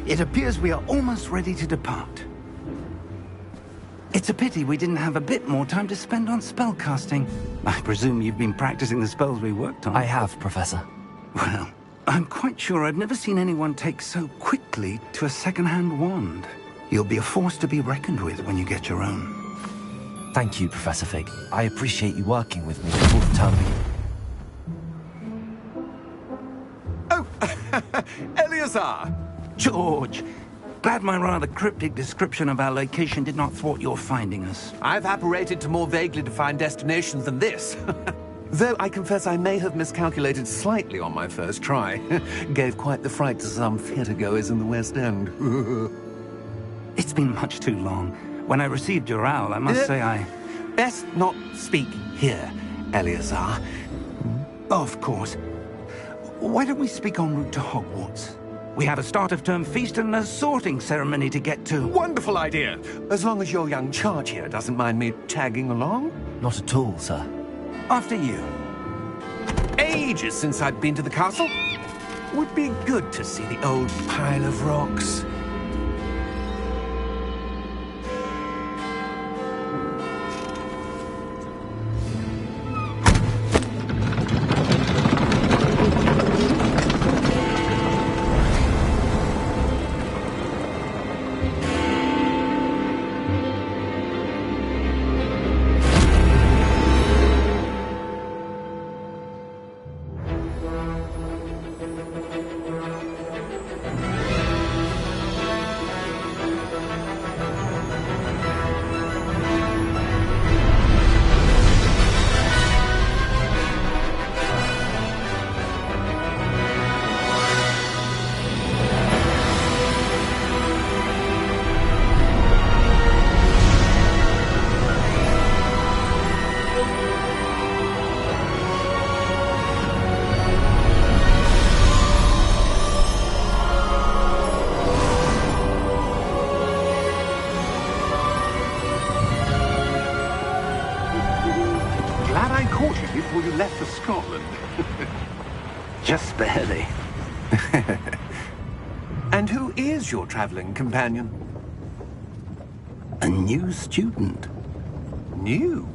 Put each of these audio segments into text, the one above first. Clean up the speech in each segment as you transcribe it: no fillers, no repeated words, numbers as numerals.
It appears we are almost ready to depart. It's a pity we didn't have a bit more time to spend on spellcasting. I presume you've been practicing the spells we worked on. I have, Professor. Well, I'm quite sure I've never seen anyone take so quickly to a second-hand wand. You'll be a force to be reckoned with when you get your own. Thank you, Professor Fig. I appreciate you working with me before the term begins. Oh, Eleazar! George! Glad my rather cryptic description of our location did not thwart your finding us. I've apparated to more vaguely defined destinations than this. Though I confess I may have miscalculated slightly on my first try. Gave quite the fright to some theatre-goers in the West End. It's been much too long. When I received your owl, I must say I... Best not speak here, Eleazar. Of course. Why don't we speak en route to Hogwarts? We have a start-of-term feast and a sorting ceremony to get to. Wonderful idea! As long as your young charge here doesn't mind me tagging along. Not at all, sir. After you. Ages since I'd been to the castle. Would be good to see the old pile of rocks. Before you left for Scotland. Just barely. And who is your traveling companion? A new student. New?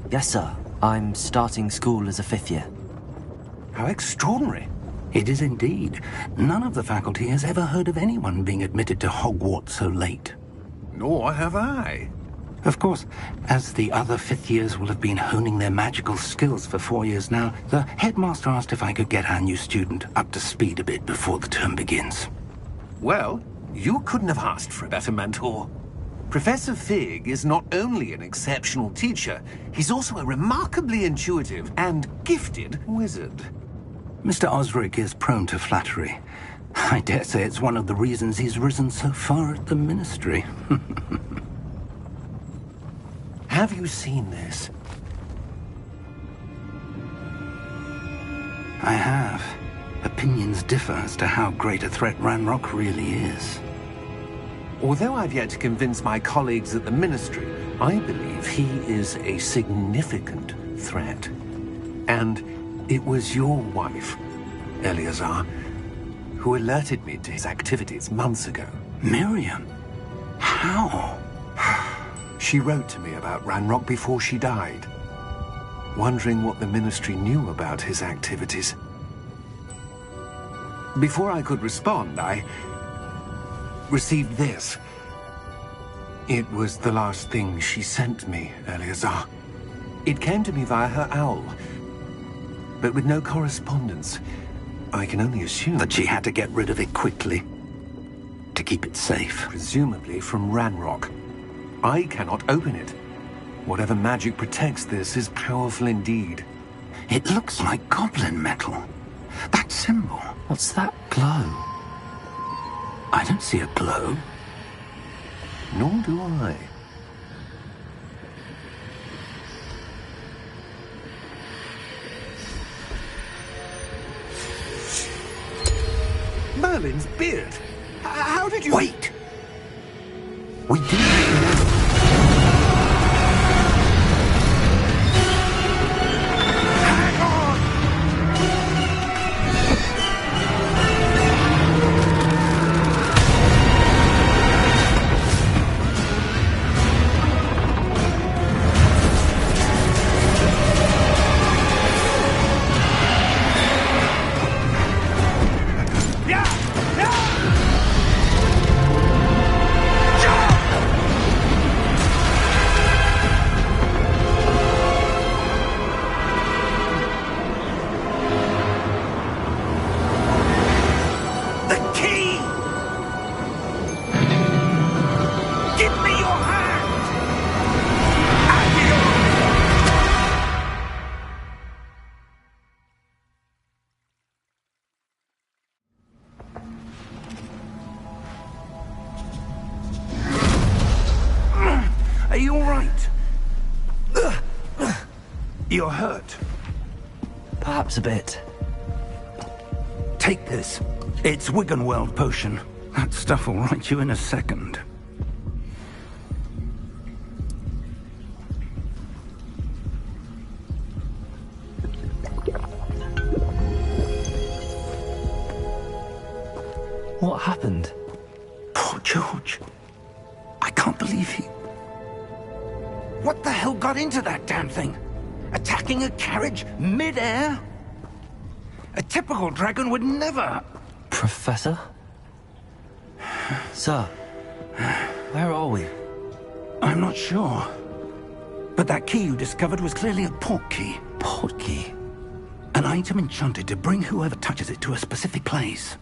Yes, sir. I'm starting school as a 5th year. How extraordinary. It is indeed. None of the faculty has ever heard of anyone being admitted to Hogwarts so late. Nor have I. Of course, as the other 5th years will have been honing their magical skills for 4 years now, the headmaster asked if I could get our new student up to speed a bit before the term begins. Well, you couldn't have asked for a better mentor. Professor Fig is not only an exceptional teacher, he's also a remarkably intuitive and gifted wizard. Mr. Osric is prone to flattery. I dare say it's one of the reasons he's risen so far at the Ministry. Have you seen this? I have. Opinions differ as to how great a threat Ranrock really is. Although I've yet to convince my colleagues at the Ministry, I believe he is a significant threat. And it was your wife, Eleazar, who alerted me to his activities months ago. Miriam? How? She wrote to me about Ranrock before she died, wondering what the Ministry knew about his activities. Before I could respond, I received this. It was the last thing she sent me, Eleazar. It came to me via her owl, but with no correspondence. I can only assume that she had to get rid of it quickly, to keep it safe. Presumably from Ranrock. I cannot open it. Whatever magic protects this is powerful indeed. It looks like goblin metal. That symbol. What's that glow? I don't see a glow. Nor do I. Merlin's beard. How did you... Wait! We didn't know. Hang on! right. You're hurt. Perhaps a bit. Take this. It's Wiggenweld potion. That stuff will right you in a second. What happened? Poor George. I can't believe he... What the hell got into that damn thing? Attacking a carriage mid-air? A typical dragon would never... Professor? Sir, where are we? I'm not sure. But that key you discovered was clearly a port key. Port key? An item enchanted to bring whoever touches it to a specific place.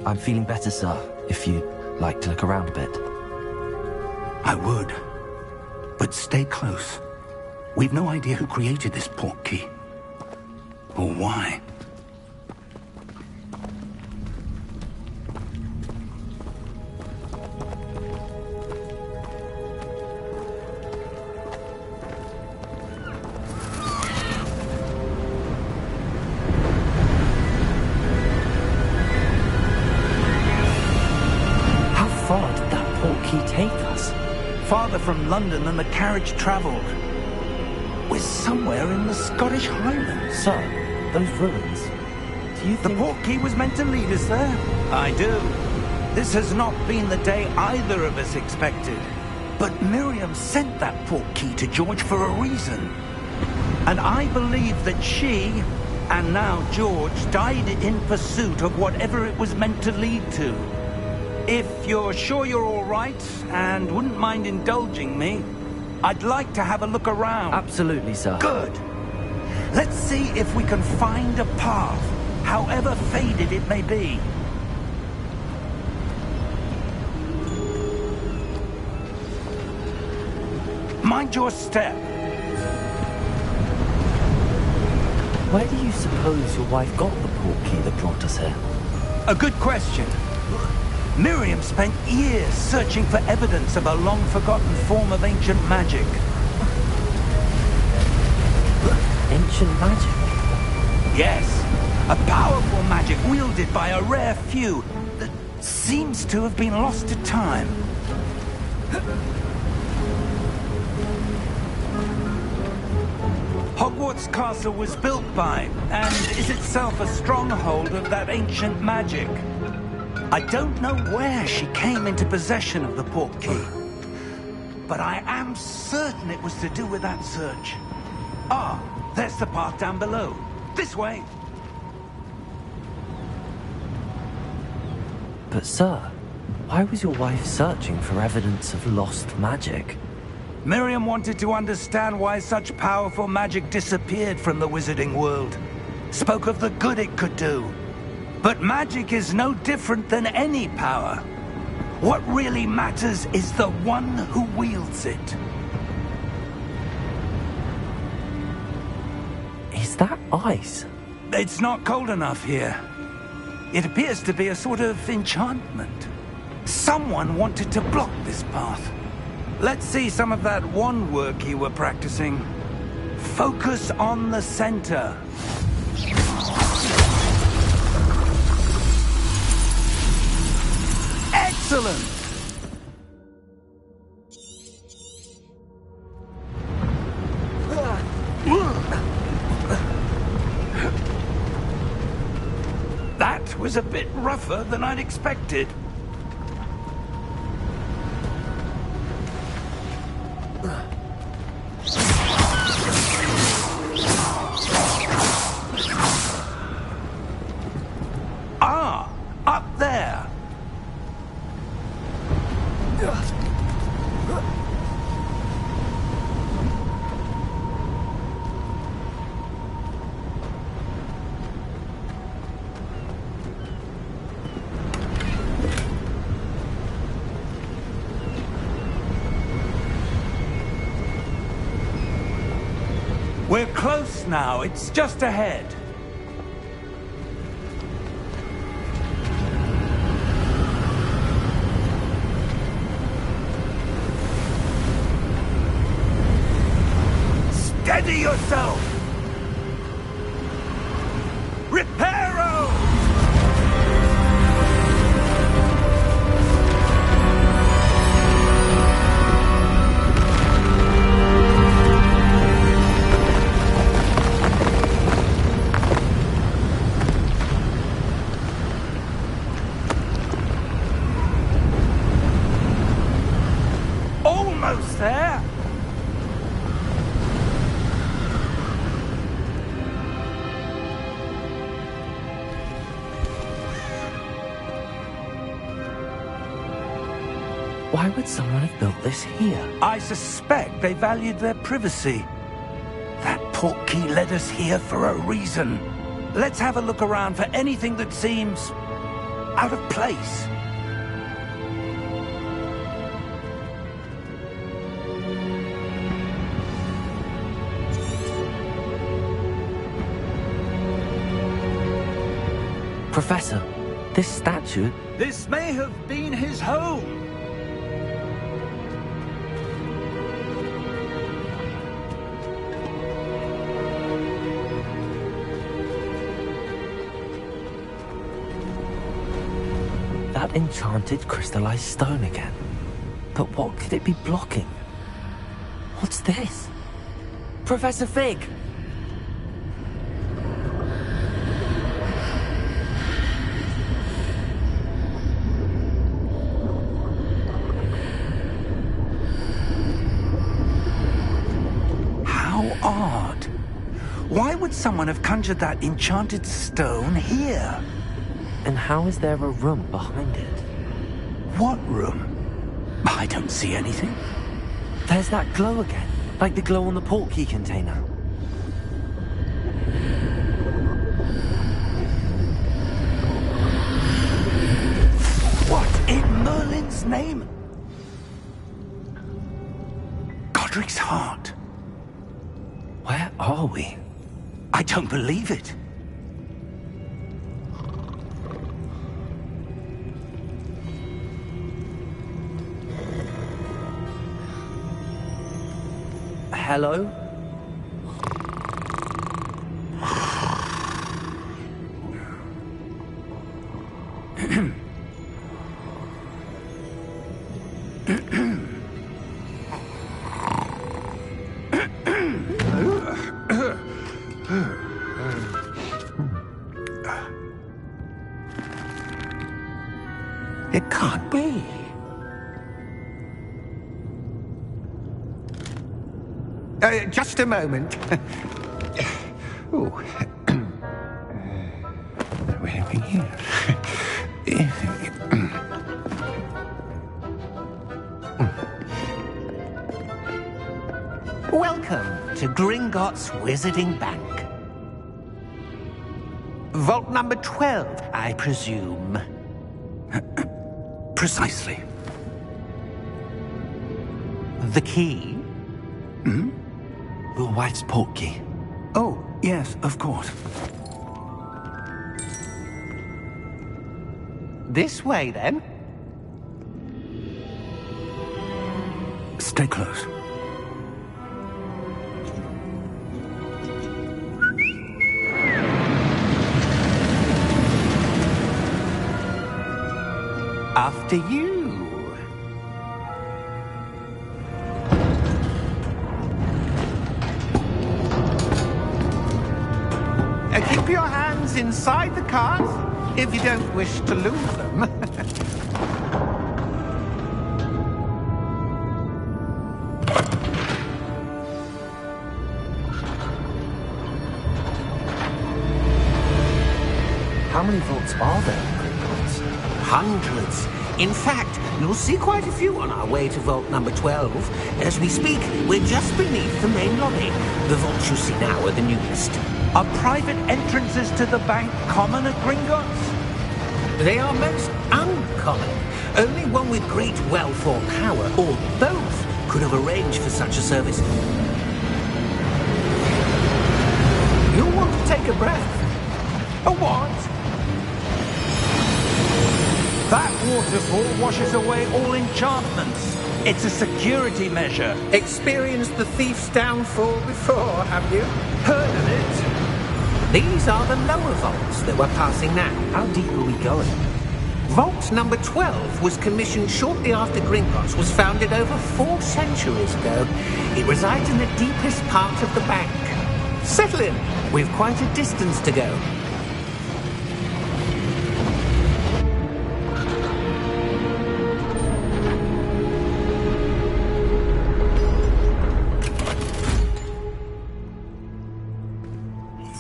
I'm feeling better, sir, if you'd like to look around a bit. I would. But stay close. We've no idea who created this port key. Or why. Farther from London than the carriage travelled. We're somewhere in the Scottish Highlands. Sir, those ruins. Do you think... The port key was meant to lead us there? I do. This has not been the day either of us expected. But Miriam sent that port key to George for a reason. And I believe that she, and now George, died in pursuit of whatever it was meant to lead to. If you're sure you're all right, and wouldn't mind indulging me, I'd like to have a look around. Absolutely, sir. Good. Let's see if we can find a path, however faded it may be. Mind your step. Where do you suppose your wife got the port key that brought us here? A good question. Miriam spent years searching for evidence of a long-forgotten form of ancient magic. Ancient magic? Yes, a powerful magic wielded by a rare few that seems to have been lost to time. Hogwarts Castle was built by, and is itself a stronghold of that ancient magic. I don't know where she came into possession of the port key, but I am certain it was to do with that search. Ah, there's the path down below. This way. But sir, why was your wife searching for evidence of lost magic? Miriam wanted to understand why such powerful magic disappeared from the wizarding world. Spoke of the good it could do. But magic is no different than any power. What really matters is the one who wields it. Is that ice? It's not cold enough here. It appears to be a sort of enchantment. Someone wanted to block this path. Let's see some of that wand work you were practicing. Focus on the center. Excellent! That was a bit rougher than I'd expected. Ah, up there. We're close now. It's just ahead. Why would someone have built this here? I suspect they valued their privacy. That portkey led us here for a reason. Let's have a look around for anything that seems out of place. Professor, this statue... This may have been his home. That enchanted crystallized stone again. But what could it be blocking? What's this? Professor Fig! How odd. Why would someone have conjured that enchanted stone here? And how is there a room behind it? What room? I don't see anything. There's that glow again, like the glow on the portkey container. What in Merlin's name? Godric's heart. Where are we? I don't believe it. Hello? It can't be. Just a moment. Oh. Where are we here? Welcome to Gringotts Wizarding Bank. Vault number 12, I presume. Precisely. The key? Your wife's portkey. Oh, yes, of course. This way, then. Stay close. After you. Keep your hands inside the cart if you don't wish to lose them. How many vaults are there in Gringotts? Hundreds. In fact, you'll see quite a few on our way to vault number 12. As we speak, we're just beneath the main lobby. The vaults you see now are the newest. Are private entrances to the bank common at Gringotts? They are most uncommon. Only one with great wealth or power, or both, could have arranged for such a service. You'll want to take a breath. A what? That waterfall washes away all enchantments. It's a security measure. Experienced the thief's downfall before, have you? Heard of it? These are the lower vaults that we're passing now. How deep are we going? Vault number 12 was commissioned shortly after Gringotts was founded over 4 centuries ago. It resides in the deepest part of the bank. Settle in. We've quite a distance to go.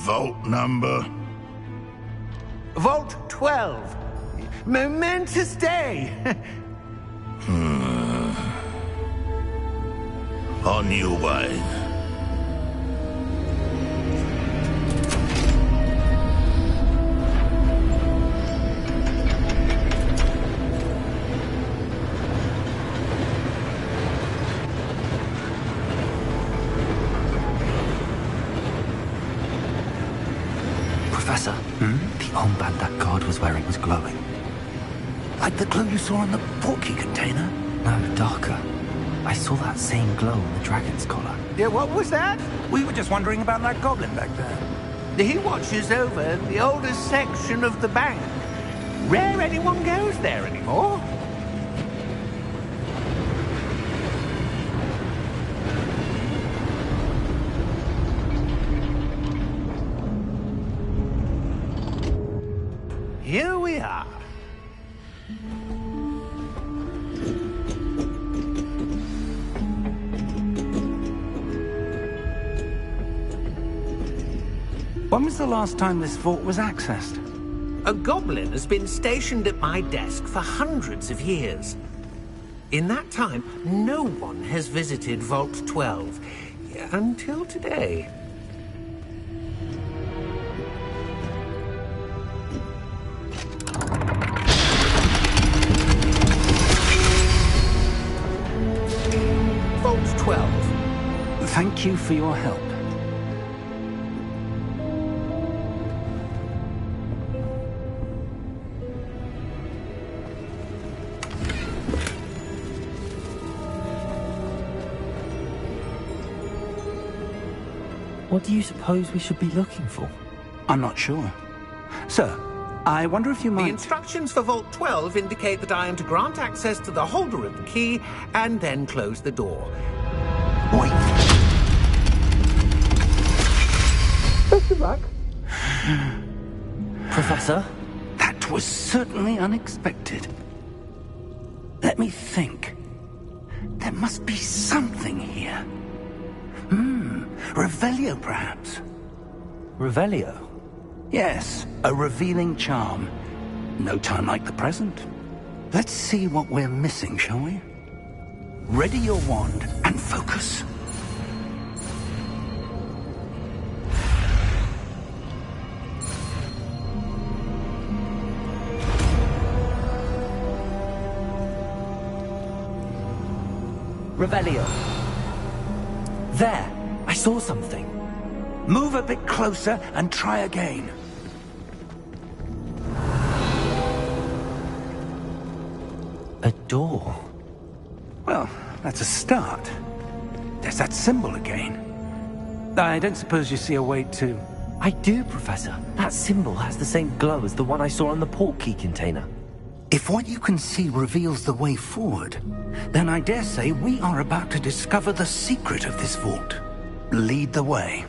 Vault number? Vault 12. Momentous day. On your way. Professor, the armband that guard was wearing was glowing. Like the glow you saw in the portkey container? No, darker. I saw that same glow on the dragon's collar. Yeah, what was that? We were just wondering about that goblin back there. He watches over the oldest section of the bank. Rare anyone goes there anymore. Here we are. When was the last time this vault was accessed? A goblin has been stationed at my desk for hundreds of years. In that time, no one has visited Vault 12 until today. Vault 12. Thank you for your help. What do you suppose we should be looking for? I'm not sure. Sir, I wonder if you might... The instructions for Vault 12 indicate that I am to grant access to the holder of the key and then close the door. Wait. Best of luck. Professor? That was certainly unexpected. Let me think. There must be something here. Revelio, perhaps? Revelio? Yes, a revealing charm. No time like the present. Let's see what we're missing, shall we? Ready your wand and focus. Revelio. There! I saw something. Move a bit closer and try again. A door. Well, that's a start. There's that symbol again. I don't suppose you see a way to... I do, Professor. That symbol has the same glow as the one I saw in the portkey container. If what you can see reveals the way forward, then I dare say we are about to discover the secret of this vault. Lead the way.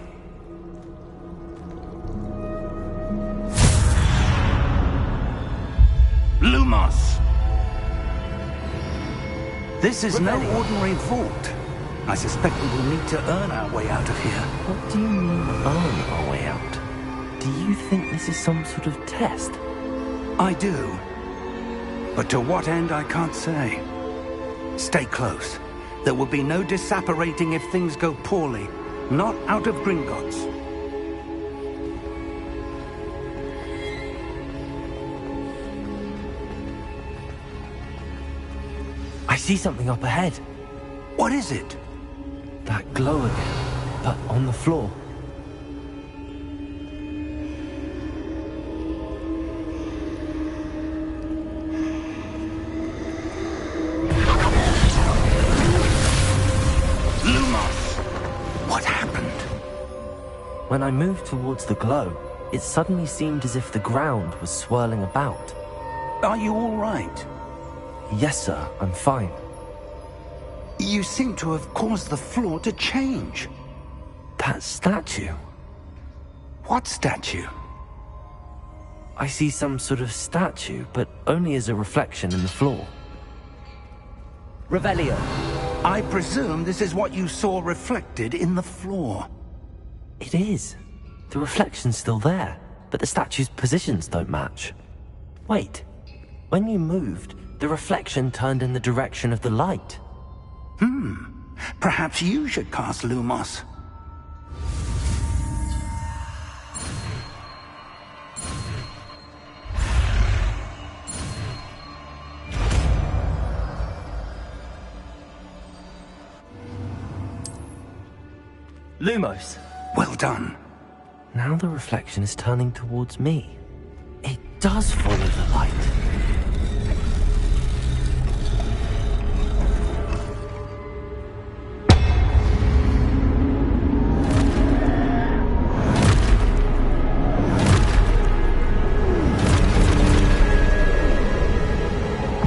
Lumos! This is no ordinary vault. I suspect we will need to earn our way out of here. What do you mean, earn our way out? Do you think this is some sort of test? I do. But to what end, I can't say. Stay close. There will be no disapparating if things go poorly. Not out of Gringotts. I see something up ahead. What is it? That glow again, but on the floor. When I moved towards the glow, it suddenly seemed as if the ground was swirling about. Are you all right? Yes, sir, I'm fine. You seem to have caused the floor to change. That statue? What statue? I see some sort of statue, but only as a reflection in the floor. Revelio. I presume this is what you saw reflected in the floor. It is. The reflection's still there, but the statue's positions don't match. Wait. When you moved, the reflection turned in the direction of the light. Perhaps you should cast Lumos. Lumos. Well done. Now the reflection is turning towards me. It does follow the light.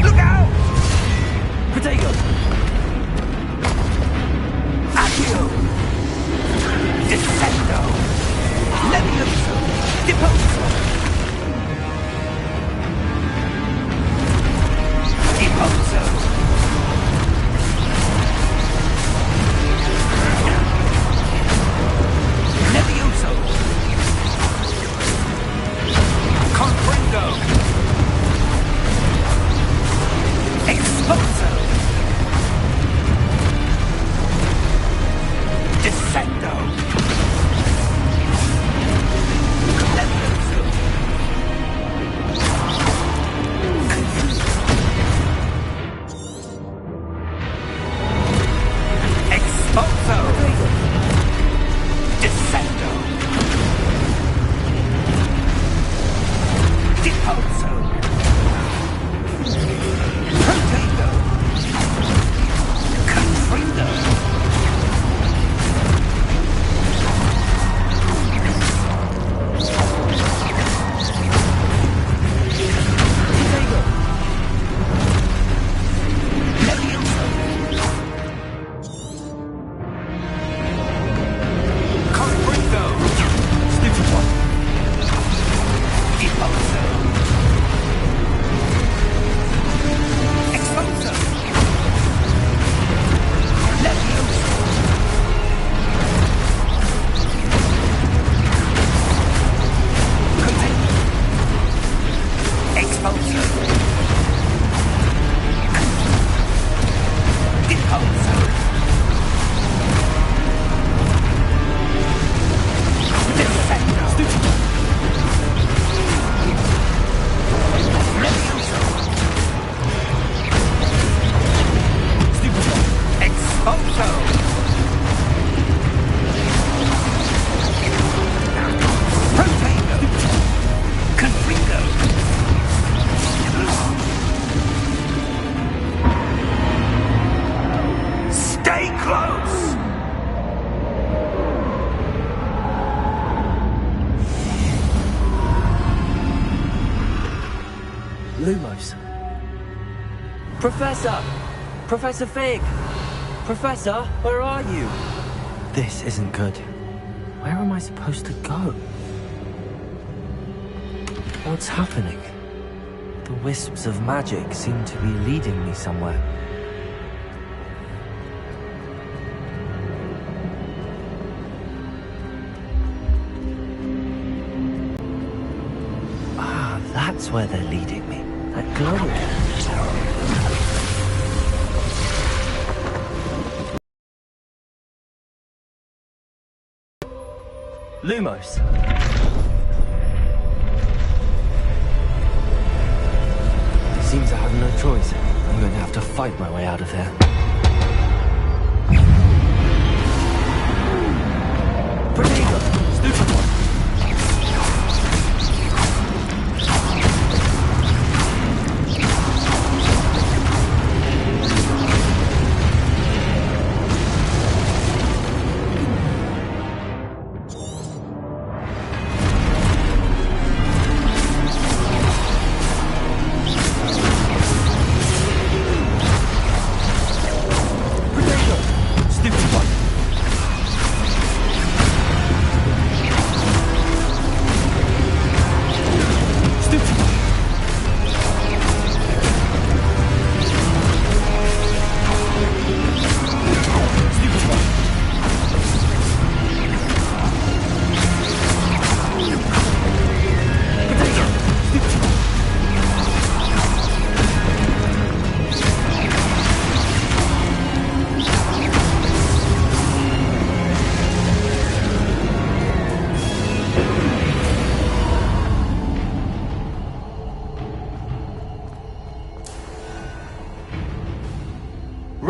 Look out! Protego! Accio! Descendo! Levioso! Deposo! Deposo! Levioso! Comprendo! Exposo! Descendo! Levioso! Exposo! Descendo! Deposo! Protego! Confrido! Levioso! Confrido! Stupefy! Deposo! Exposo! Levioso! Contain! Exposo! Deposo! Descendo! Levioso! Exposo! Protego! Confrido! Stay close! Lumos. Professor! Professor Fig! Professor, where are you? This isn't good. Where am I supposed to go? What's happening? The wisps of magic seem to be leading me somewhere. Ah, that's where they're leading me. That glow. Lumos. Seems I have no choice. I'm going to have to fight my way out of here. Protego! Stupefy!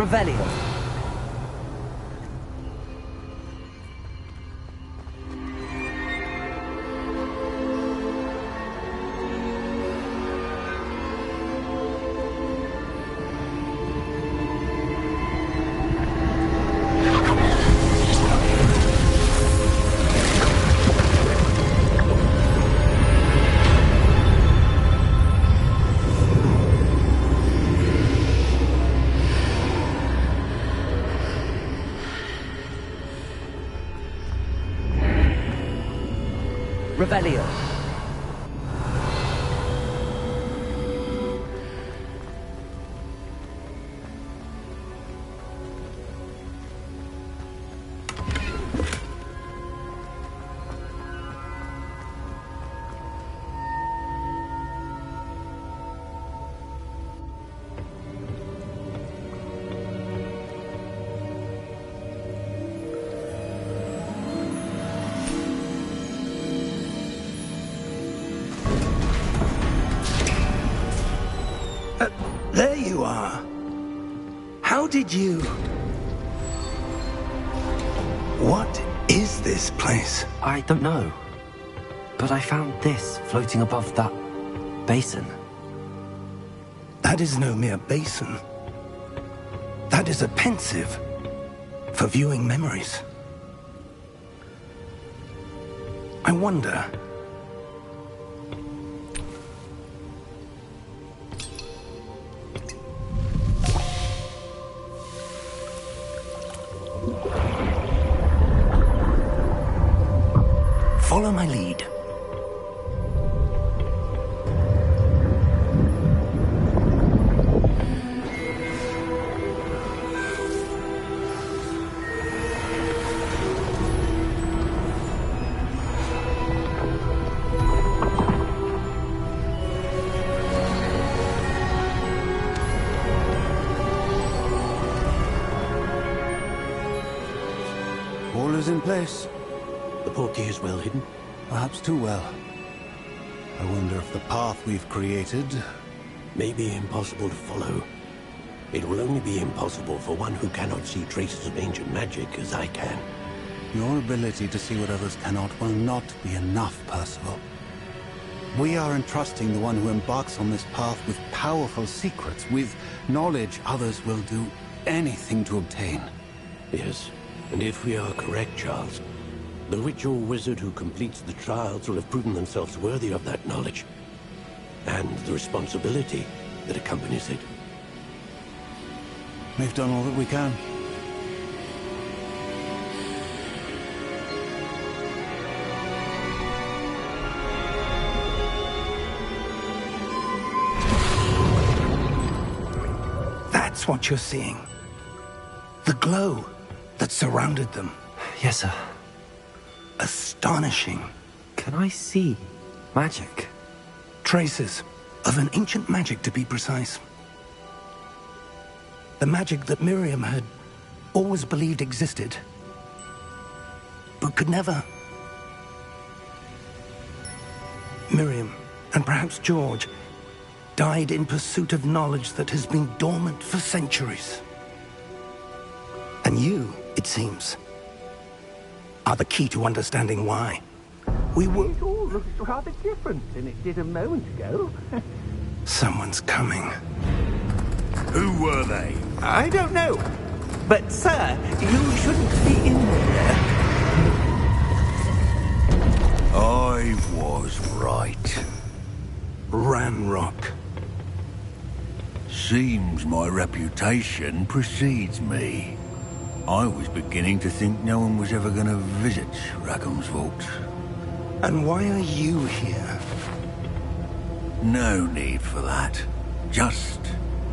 Revelio. Revelio. There you are. How did you... What is this place? I don't know. But I found this floating above that basin. That is no mere basin. That is a pensive for viewing memories. I wonder... Follow my lead. All is in place. The portkey is well hidden. Perhaps too well. I wonder if the path we've created... May be impossible to follow. It will only be impossible for one who cannot see traces of ancient magic as I can. Your ability to see what others cannot will not be enough, Percival. We are entrusting the one who embarks on this path with powerful secrets, with knowledge others will do anything to obtain. Yes, and if we are correct, Charles, the witch or wizard who completes the trials will have proven themselves worthy of that knowledge, and the responsibility that accompanies it. We've done all that we can. That's what you're seeing. The glow that surrounded them. Yes, sir. Astonishing. Can I see magic? Traces of an ancient magic, to be precise. The magic that Miriam had always believed existed, but could never. Miriam, and perhaps George, died in pursuit of knowledge that has been dormant for centuries. And you, it seems, are the key to understanding why. We were... It all looks rather different than it did a moment ago. Someone's coming. Who were they? I don't know. But, sir, you shouldn't be in there. I was right. Ranrock. Seems my reputation precedes me. I was beginning to think no one was ever going to visit Rackham's vault. And why are you here? No need for that. Just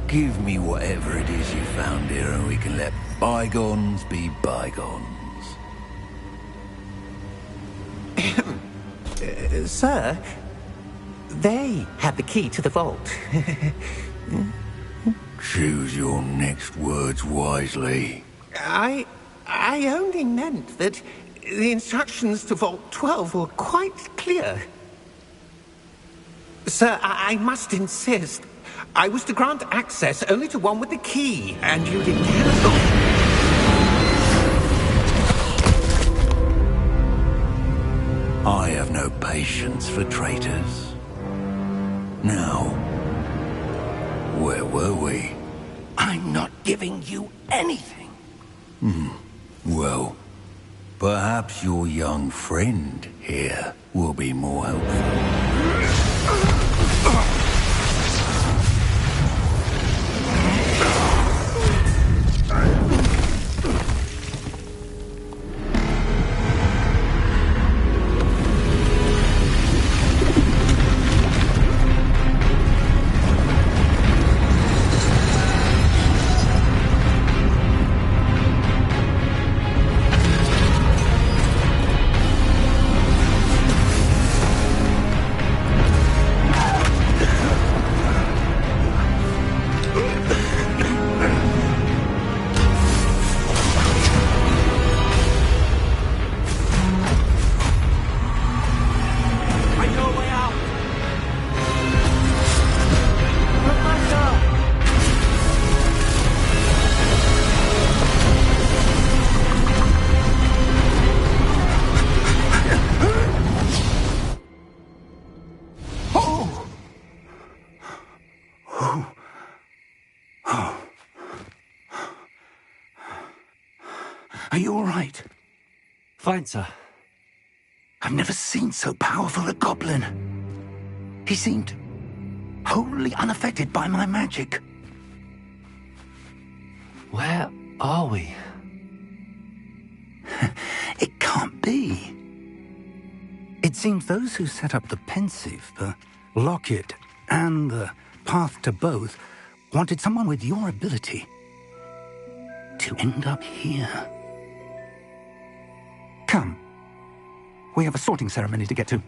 give me whatever it is you found here and we can let bygones be bygones. Sir, they have the key to the vault. Choose your next words wisely. I only meant that the instructions to Vault 12 were quite clear. Sir, I must insist. I was to grant access only to one with the key, and you didn't cancel. I have no patience for traitors. Now, where were we? I'm not giving you anything. Well, perhaps your young friend here will be more helpful. Are you all right? Fine, sir. I've never seen so powerful a goblin. He seemed wholly unaffected by my magic. Where are we? It can't be. It seems those who set up the pensive, the locket, and the path to both wanted someone with your ability to end up here. Come. We have a sorting ceremony to get to.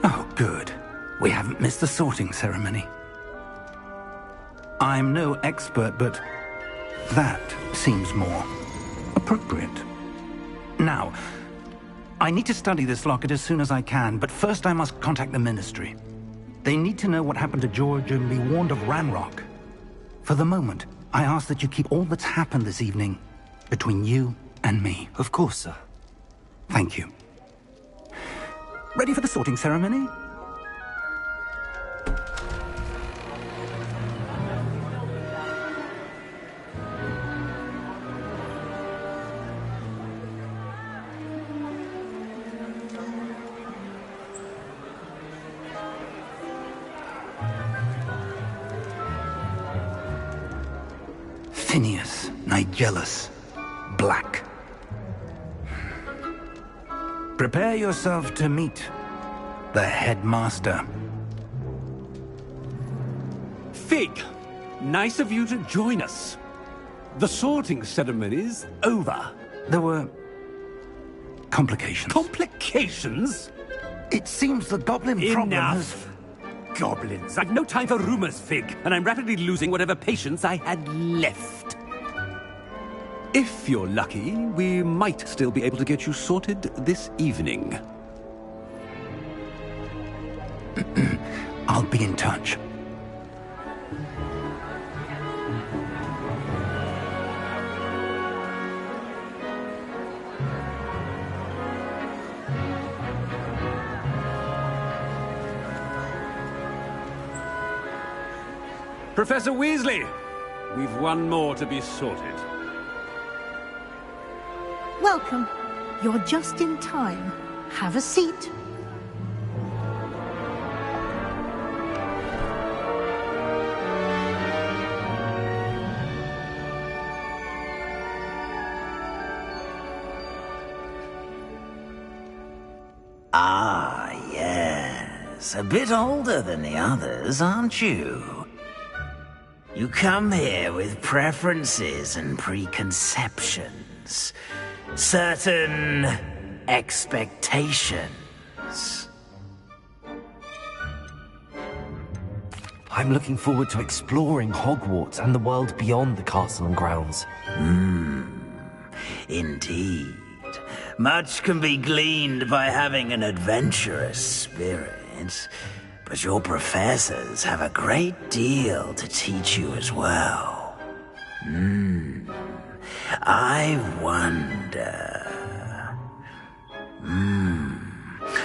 Oh, good. We haven't missed the sorting ceremony. I'm no expert, but that seems more appropriate. Now, I need to study this locket as soon as I can, but first I must contact the Ministry. They need to know what happened to George and be warned of Ranrock. For the moment, I ask that you keep all that's happened this evening between you and me. Of course, sir. Thank you. Ready for the sorting ceremony? Tinius, Nigellus, Black. Prepare yourself to meet the headmaster. Fig, nice of you to join us. The sorting ceremony's over. There were complications. Complications? It seems the goblin problem has... Enough! Goblins. I've no time for rumors, Fig, and I'm rapidly losing whatever patience I had left. If you're lucky, we might still be able to get you sorted this evening. I'll be in touch. Professor Weasley, we've one more to be sorted. Welcome. You're just in time. Have a seat. Ah, yes. A bit older than the others, aren't you? You come here with preferences and preconceptions. Certain expectations. I'm looking forward to exploring Hogwarts and the world beyond the castle and grounds. Indeed. Much can be gleaned by having an adventurous spirit, but your professors have a great deal to teach you as well. I wonder...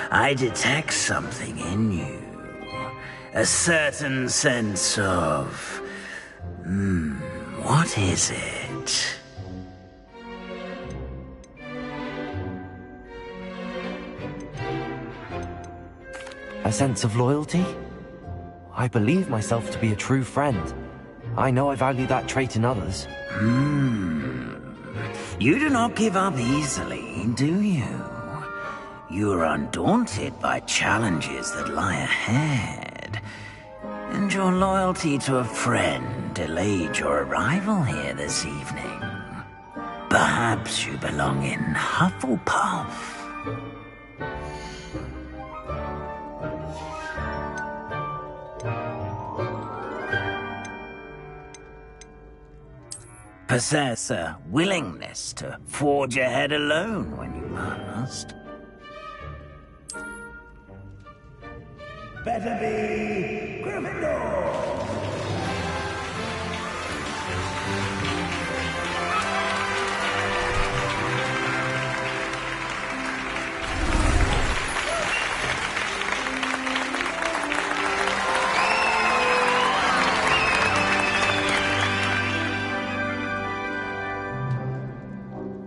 I detect something in you. A certain sense of... what is it? A sense of loyalty? I believe myself to be a true friend. I know I value that trait in others. You do not give up easily, do you? You are undaunted by challenges that lie ahead. And your loyalty to a friend delayed your arrival here this evening. Perhaps you belong in Hufflepuff. Possess a willingness to forge ahead alone when you must. Better be Gryffindor!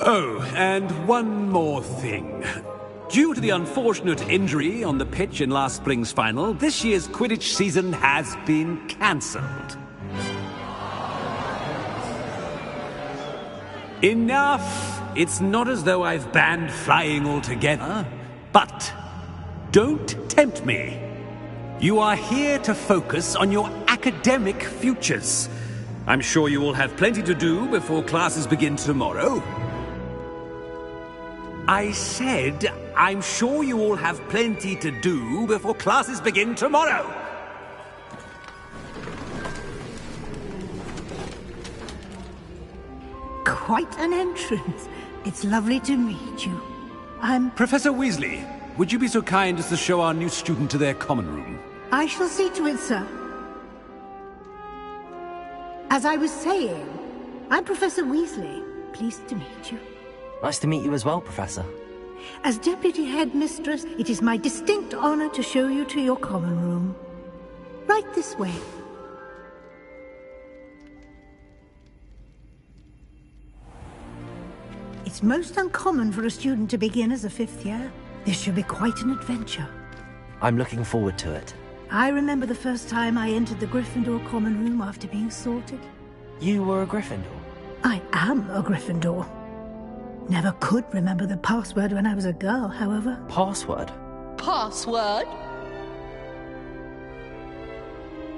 Oh, and one more thing. Due to the unfortunate injury on the pitch in last spring's final, this year's Quidditch season has been cancelled. Enough! It's not as though I've banned flying altogether, but don't tempt me. You are here to focus on your academic futures. I'm sure you will have plenty to do before classes begin tomorrow. I said, I'm sure you all have plenty to do before classes begin tomorrow. Quite an entrance. It's lovely to meet you. Professor Weasley, would you be so kind as to show our new student to their common room? I shall see to it, sir. As I was saying, I'm Professor Weasley. Pleased to meet you. Nice to meet you as well, Professor. As Deputy Headmistress, it is my distinct honor to show you to your common room. Right this way. It's most uncommon for a student to begin as a fifth year. This should be quite an adventure. I'm looking forward to it. I remember the first time I entered the Gryffindor common room after being sorted. You were a Gryffindor? I am a Gryffindor. Never could remember the password when I was a girl, however. Password? Password?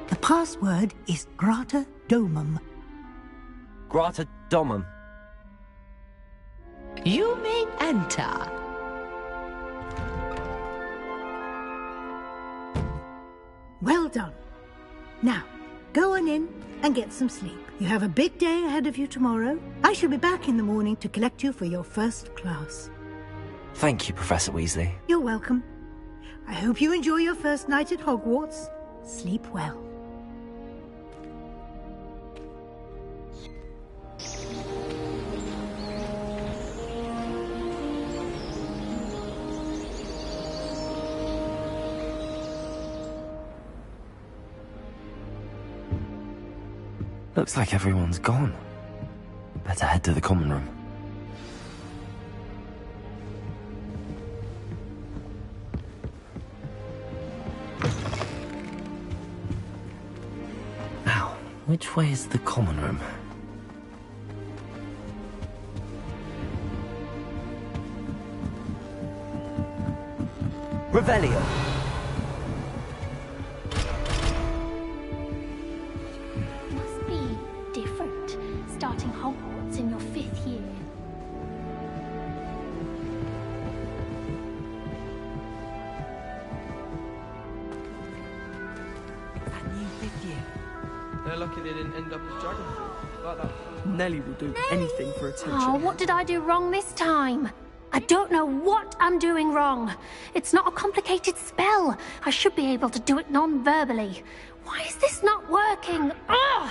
The password is Grata Domum. Grata Domum. You may enter. Well done. Now, go on in and get some sleep. You have a big day ahead of you tomorrow. I shall be back in the morning to collect you for your first class. Thank you, Professor Weasley. You're welcome. I hope you enjoy your first night at Hogwarts. Sleep well. Looks like everyone's gone. Better head to the common room. Now, which way is the common room? Revelio! Starting Hogwarts in your 5th year. That new 5th year. They're lucky they didn't end up as Dragonfall. Like that. Nelly will do anything for attention. Oh, what did I do wrong this time? I don't know what I'm doing wrong. It's not a complicated spell. I should be able to do it non-verbally. Why is this not working? Ugh!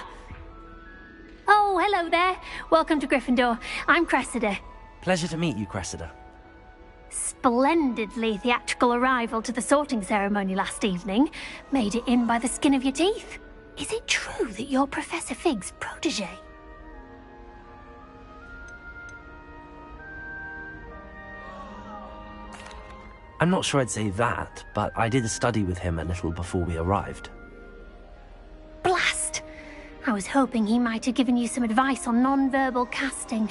Oh, hello there. Welcome to Gryffindor. I'm Cressida. Pleasure to meet you, Cressida. Splendidly theatrical arrival to the sorting ceremony last evening. Made it in by the skin of your teeth. Is it true that you're Professor Fig's protege? I'm not sure I'd say that, but I did study with him a little before we arrived. Blast! I was hoping he might have given you some advice on non-verbal casting.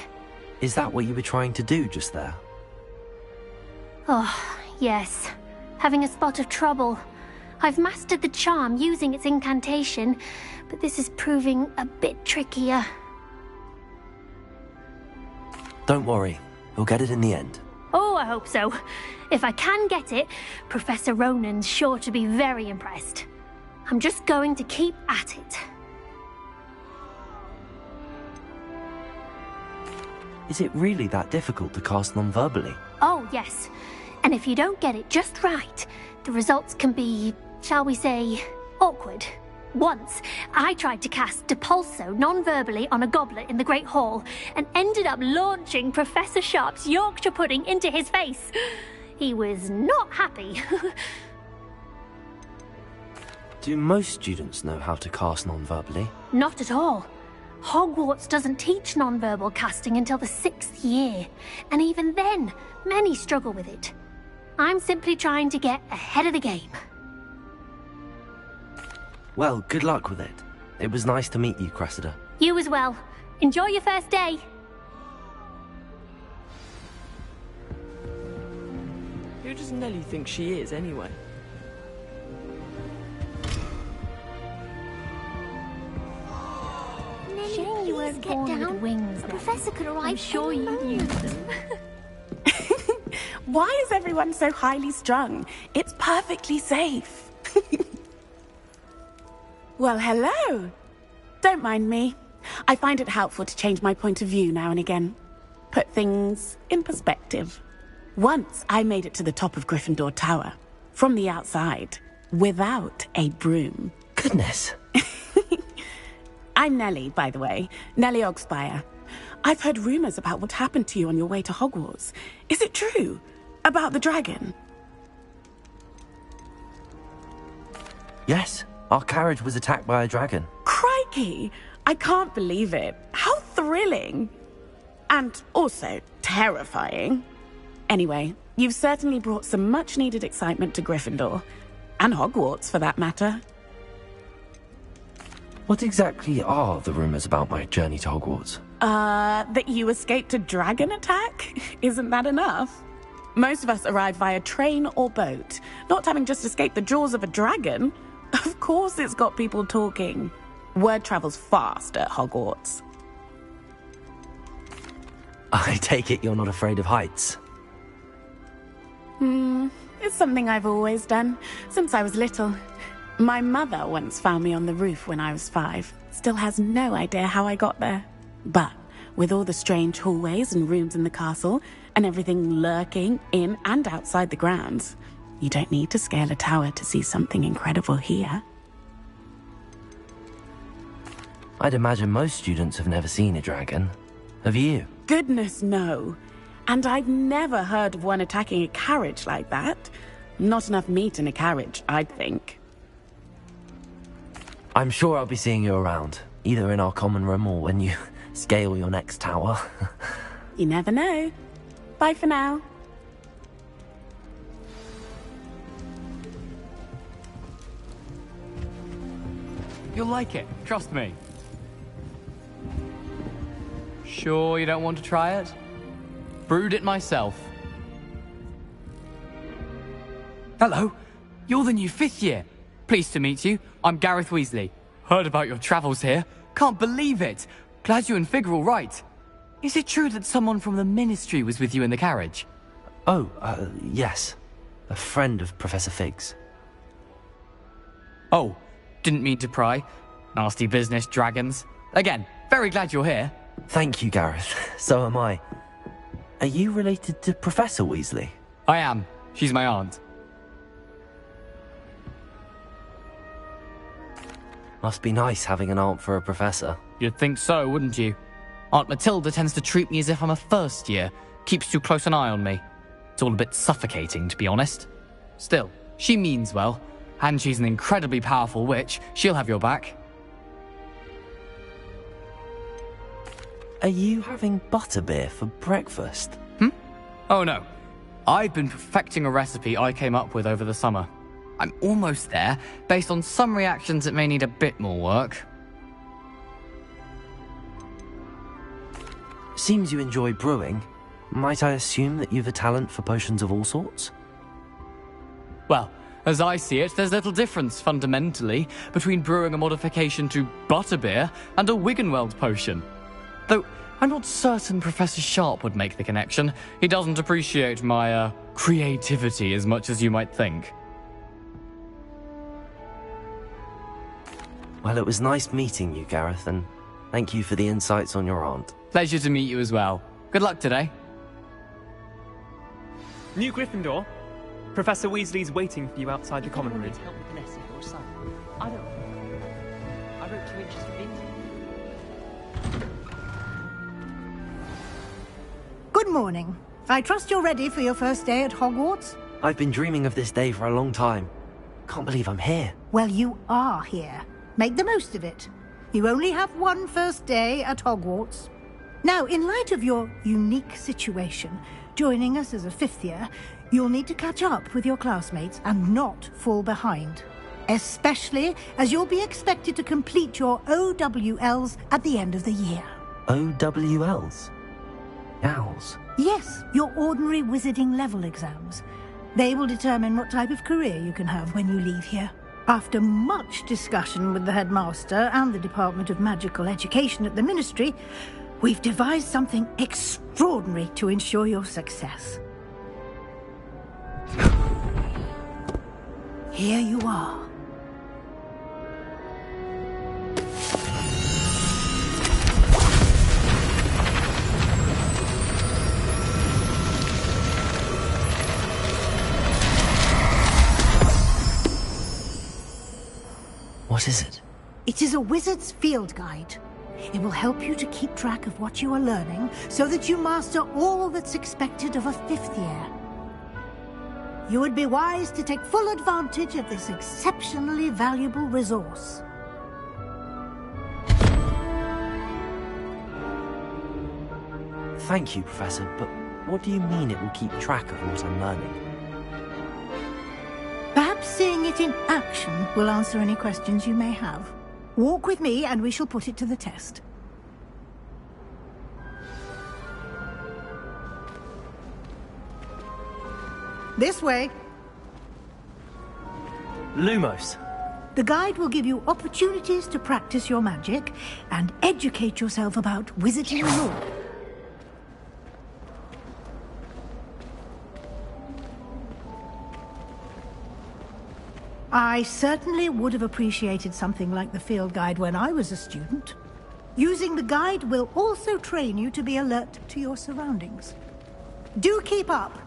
Is that what you were trying to do just there? Oh, yes. Having a spot of trouble. I've mastered the charm using its incantation, but this is proving a bit trickier. Don't worry, we'll get it in the end. Oh, I hope so. If I can get it, Professor Ronan's sure to be very impressed. I'm just going to keep at it. Is it really that difficult to cast non-verbally? Oh, yes. And if you don't get it just right, the results can be, shall we say, awkward. Once, I tried to cast Depulso non-verbally on a goblet in the Great Hall and ended up launching Professor Sharp's Yorkshire pudding into his face. He was not happy. Do most students know how to cast non-verbally? Not at all. Hogwarts doesn't teach non-verbal casting until the 6th year, and even then, many struggle with it. I'm simply trying to get ahead of the game. Well, good luck with it. It was nice to meet you, Cressida. You as well. Enjoy your first day. Who does Nelly think she is, anyway? Shame you weren't born with wings. A professor could arrive. I'm sure you'd use them. Why is everyone so highly strung? It's perfectly safe. Well, hello. Don't mind me. I find it helpful to change my point of view now and again. Put things in perspective. Once I made it to the top of Gryffindor Tower, from the outside, without a broom. Goodness. I'm Nelly, by the way. Nelly Ogspire. I've heard rumors about what happened to you on your way to Hogwarts. Is it true? About the dragon? Yes, our carriage was attacked by a dragon. Crikey! I can't believe it. How thrilling! And also terrifying. Anyway, you've certainly brought some much-needed excitement to Gryffindor. And Hogwarts, for that matter. What exactly are the rumors about my journey to Hogwarts? That you escaped a dragon attack? Isn't that enough? Most of us arrive via train or boat, not having just escaped the jaws of a dragon. Of course it's got people talking. Word travels fast at Hogwarts. I take it you're not afraid of heights? It's something I've always done, since I was little. My mother once found me on the roof when I was 5. Still has no idea how I got there. But with all the strange hallways and rooms in the castle, and everything lurking in and outside the grounds, you don't need to scale a tower to see something incredible here. I'd imagine most students have never seen a dragon. Have you? Goodness, no. And I've never heard of one attacking a carriage like that. Not enough meat in a carriage, I'd think. I'm sure I'll be seeing you around, either in our common room or when you scale your next tower. You never know. Bye for now. You'll like it, trust me. Sure you don't want to try it? Brewed it myself. Hello, you're the new 5th year. Pleased to meet you. I'm Gareth Weasley. Heard about your travels here. Can't believe it. Glad you and Fig are all right. Is it true that someone from the Ministry was with you in the carriage? Oh, yes. A friend of Professor Fig's. Oh, didn't mean to pry. Nasty business, dragons. Again, very glad you're here. Thank you, Gareth. So am I. Are you related to Professor Weasley? I am. She's my aunt. Must be nice having an aunt for a professor. You'd think so, wouldn't you? Aunt Matilda tends to treat me as if I'm a first year. Keeps too close an eye on me. It's all a bit suffocating, to be honest. Still, she means well. And she's an incredibly powerful witch. She'll have your back. Are you having butterbeer for breakfast? Oh no. I've been perfecting a recipe I came up with over the summer. I'm almost there, based on some reactions that may need a bit more work. Seems you enjoy brewing. Might I assume that you've a talent for potions of all sorts? Well, as I see it, there's little difference, fundamentally, between brewing a modification to butterbeer and a Wiggenweld potion. Though, I'm not certain Professor Sharp would make the connection. He doesn't appreciate my, creativity as much as you might think. Well, it was nice meeting you, Gareth, and thank you for the insights on your aunt. Pleasure to meet you as well. Good luck today. New Gryffindor. Professor Weasley's waiting for you outside the common room. Help with Vanessa, your son. I don't. I wrote 2 inches of ink. Good morning. I trust you're ready for your first day at Hogwarts? I've been dreaming of this day for a long time. Can't believe I'm here. Well, you are here. Make the most of it. You only have one first day at Hogwarts. Now, in light of your unique situation, joining us as a 5th year, you'll need to catch up with your classmates and not fall behind. Especially as you'll be expected to complete your OWLs at the end of the year. OWLs? Owls? Yes, your ordinary wizarding level exams. They will determine what type of career you can have when you leave here. After much discussion with the headmaster and the Department of Magical Education at the Ministry, we've devised something extraordinary to ensure your success. Here you are. What is it? It is a wizard's field guide. It will help you to keep track of what you are learning so that you master all that's expected of a 5th year. You would be wise to take full advantage of this exceptionally valuable resource. Thank you, Professor, but what do you mean it will keep track of what I'm learning? Perhaps seeing it in action will answer any questions you may have. Walk with me and we shall put it to the test. This way. Lumos. The guide will give you opportunities to practice your magic and educate yourself about wizarding lore. I certainly would have appreciated something like the field guide when I was a student. Using the guide will also train you to be alert to your surroundings. Do keep up!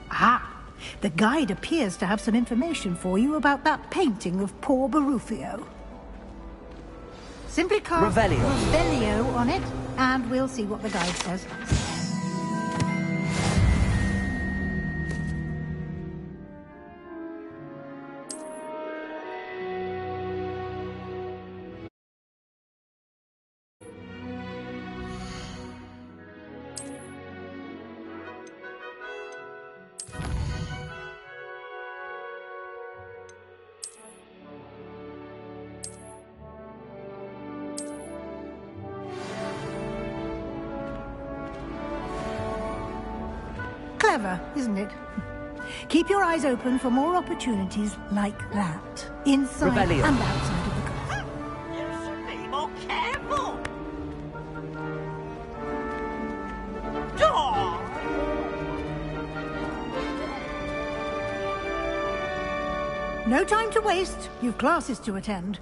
Ah, the guide appears to have some information for you about that painting of poor Barufio. Simply cast Revelio on it, and we'll see what the guide says. Clever, isn't it? Keep your eyes open for more opportunities like that, inside Revelio. and outside of the castle. You should be more careful. No time to waste. You've classes to attend.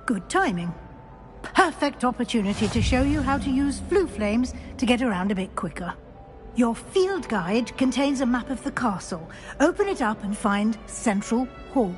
Good timing. Perfect opportunity to show you how to use flue flames to get around a bit quicker. Your field guide contains a map of the castle. Open it up and find Central Hall.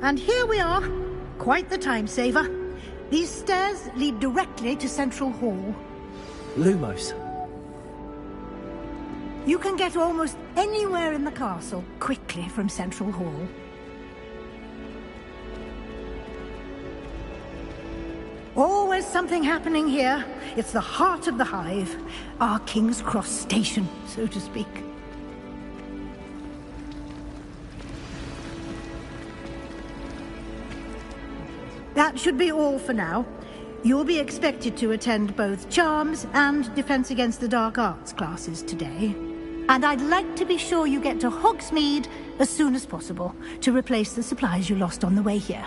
And here we are. Quite the time saver. These stairs lead directly to Central Hall. Lumos. You can get almost anywhere in the castle quickly from Central Hall. Always something happening here. It's the heart of the hive. Our King's Cross station, so to speak. That should be all for now. You'll be expected to attend both Charms and Defense Against the Dark Arts classes today. And I'd like to be sure you get to Hogsmeade as soon as possible to replace the supplies you lost on the way here.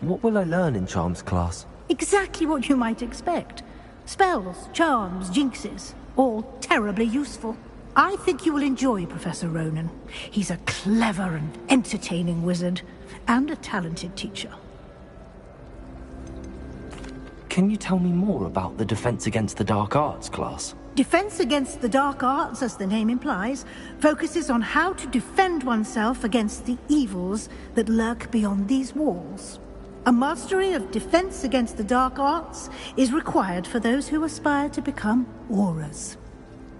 What will I learn in Charms class? Exactly what you might expect. Spells, charms, jinxes, all terribly useful. I think you will enjoy Professor Ronan. He's a clever and entertaining wizard, and a talented teacher. Can you tell me more about the Defense Against the Dark Arts class? Defense against the dark arts, as the name implies, focuses on how to defend oneself against the evils that lurk beyond these walls. A mastery of defense against the dark arts is required for those who aspire to become Aurors.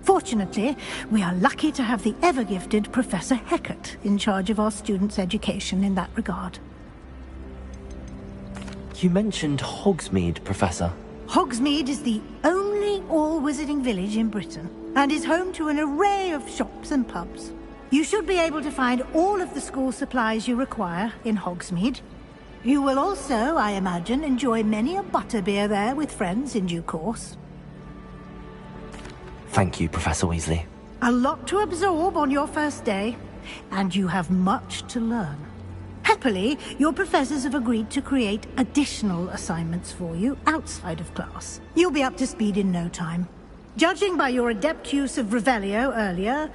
Fortunately, we are lucky to have the ever-gifted Professor Hecat in charge of our students' education in that regard. You mentioned Hogsmeade, Professor. Hogsmeade is the only all-wizarding village in Britain, and is home to an array of shops and pubs. You should be able to find all of the school supplies you require in Hogsmeade. You will also, I imagine, enjoy many a butterbeer there with friends in due course. Thank you, Professor Weasley. A lot to absorb on your first day, and you have much to learn. Happily, your professors have agreed to create additional assignments for you outside of class. You'll be up to speed in no time. Judging by your adept use of Revelio earlier,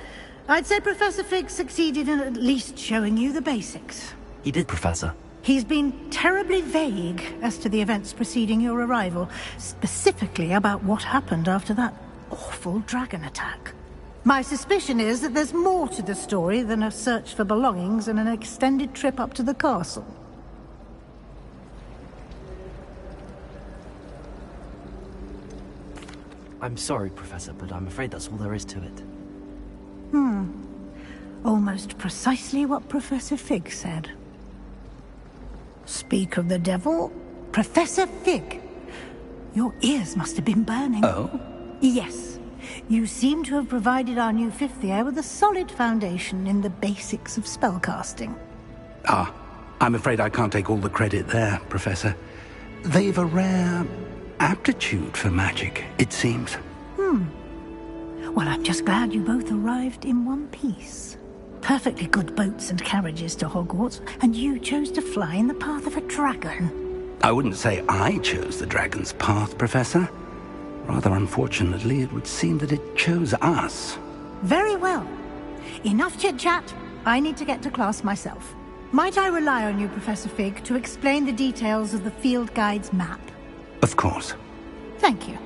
I'd say Professor Fig succeeded in at least showing you the basics. He did, Professor. He's been terribly vague as to the events preceding your arrival, specifically about what happened after that awful dragon attack. My suspicion is that there's more to the story than a search for belongings and an extended trip up to the castle. I'm sorry, Professor, but I'm afraid that's all there is to it. Almost precisely what Professor Fig said. Speak of the devil, Professor Fig. Your ears must have been burning. Oh? Yes. You seem to have provided our new fifth year with a solid foundation in the basics of spellcasting. I'm afraid I can't take all the credit there, Professor. They've a rare aptitude for magic, it seems. Well, I'm just glad you both arrived in one piece. Perfectly good boats and carriages to Hogwarts, and you chose to fly in the path of a dragon. I wouldn't say I chose the dragon's path, Professor. Rather unfortunately, it would seem that it chose us. Very well. Enough chit-chat. I need to get to class myself. Might I rely on you, Professor Fig, to explain the details of the field guide's map? Of course. Thank you.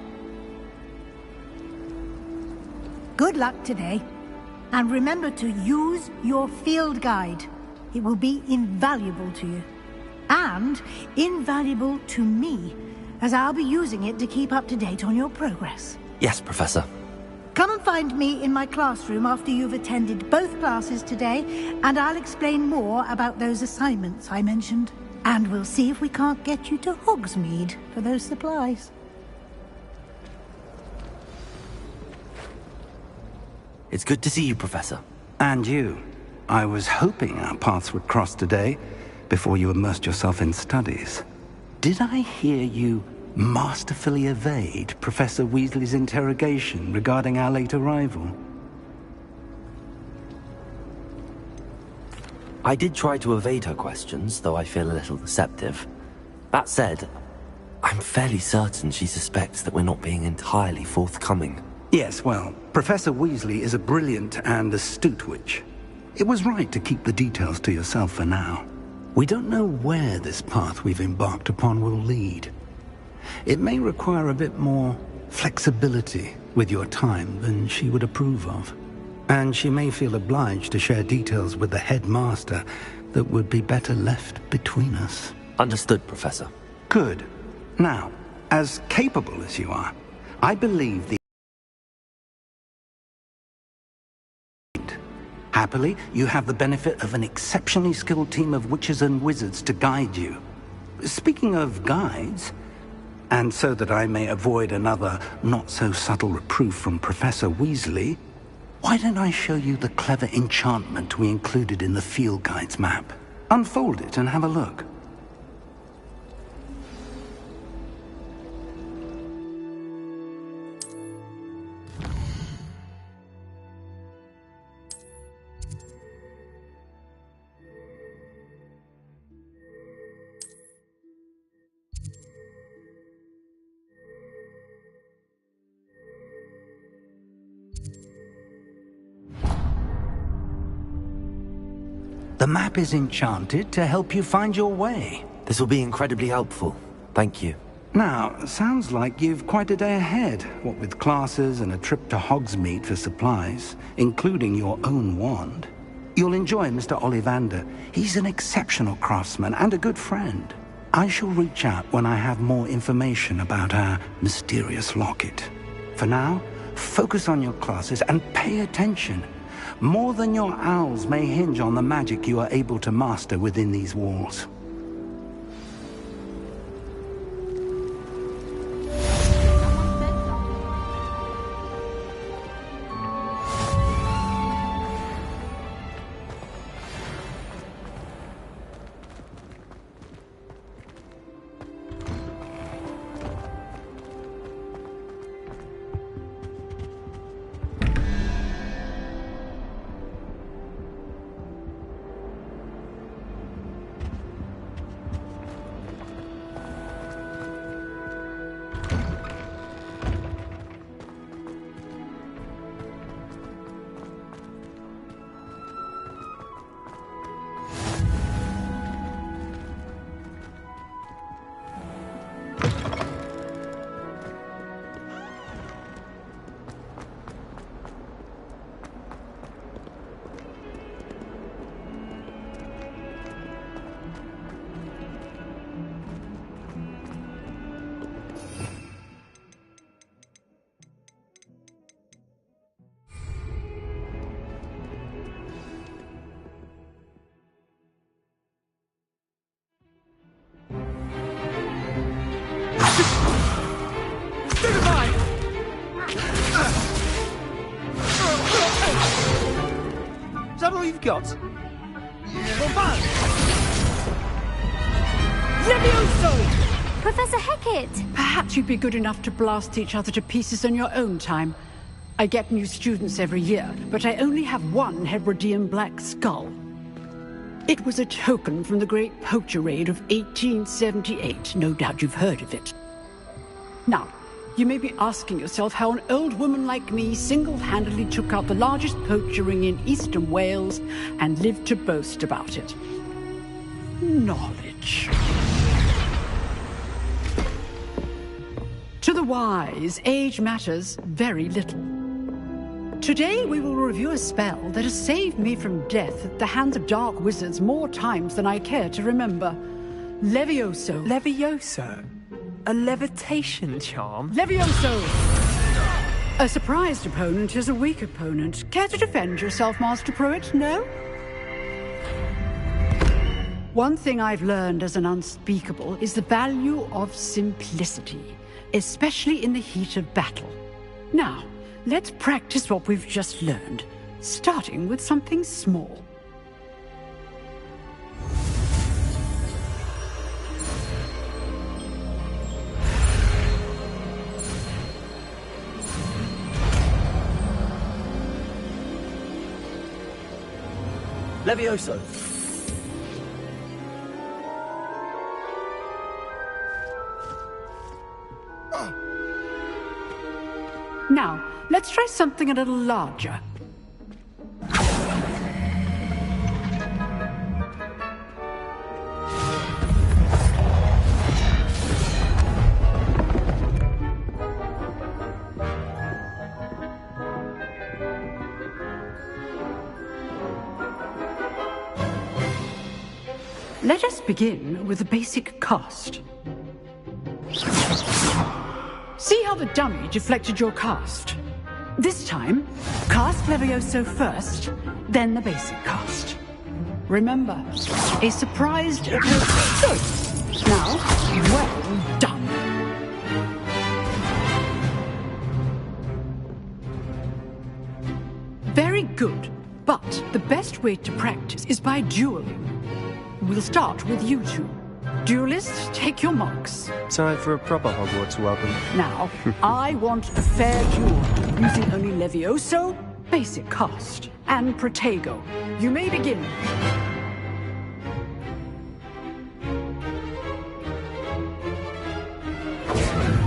Good luck today. And remember to use your field guide. It will be invaluable to you. And invaluable to me, as I'll be using it to keep up to date on your progress. Yes, Professor. Come and find me in my classroom after you've attended both classes today, and I'll explain more about those assignments I mentioned. And we'll see if we can't get you to Hogsmeade for those supplies. It's good to see you, Professor. And you. I was hoping our paths would cross today, before you immersed yourself in studies. Did I hear you masterfully evade Professor Weasley's interrogation regarding our late arrival? I did try to evade her questions, though I feel a little deceptive. That said, I'm fairly certain she suspects that we're not being entirely forthcoming. Yes, well, Professor Weasley is a brilliant and astute witch. It was right to keep the details to yourself for now. We don't know where this path we've embarked upon will lead. It may require a bit more flexibility with your time than she would approve of. And she may feel obliged to share details with the headmaster that would be better left between us. Understood, Professor. Good. Now, as capable as you are, I believe the... Happily, you have the benefit of an exceptionally skilled team of witches and wizards to guide you. Speaking of guides, and so that I may avoid another not-so-subtle reproof from Professor Weasley, why don't I show you the clever enchantment we included in the field guide's map? Unfold it and have a look. The map is enchanted to help you find your way. This will be incredibly helpful. Thank you. Now, sounds like you've quite a day ahead, what with classes and a trip to Hogsmeade for supplies, including your own wand. You'll enjoy Mr. Ollivander. He's an exceptional craftsman and a good friend. I shall reach out when I have more information about our mysterious locket. For now, focus on your classes and pay attention. More than your owls may hinge on the magic you are able to master within these walls. Is that all you've got? Levioso! Professor Hecat! Perhaps you'd be good enough to blast each other to pieces on your own time. I get new students every year, but I only have one Hebridean black skull. It was a token from the Great Poacher Raid of 1878. No doubt you've heard of it. Now, you may be asking yourself how an old woman like me single-handedly took out the largest poacher ring in eastern Wales and lived to boast about it. Knowledge. To the wise, age matters very little. Today we will review a spell that has saved me from death at the hands of dark wizards more times than I care to remember. Levioso. Levioso? A levitation charm? Levioso! A surprised opponent is a weak opponent. Care to defend yourself, Master Pruitt? No? One thing I've learned as an unspeakable is the value of simplicity, especially in the heat of battle. Now, let's practice what we've just learned, starting with something small. Levioso! Now, let's try something a little larger. Let us begin with the basic cast. See how the dummy deflected your cast? This time, cast Levioso first, then the basic cast. Remember, a surprised... Good! Now, well done. Very good, but the best way to practice is by dueling. We'll start with you two. Duelists, take your marks. Time for a proper Hogwarts welcome. Now, I want a fair duel, using only Levioso, basic cast, and Protego. You may begin.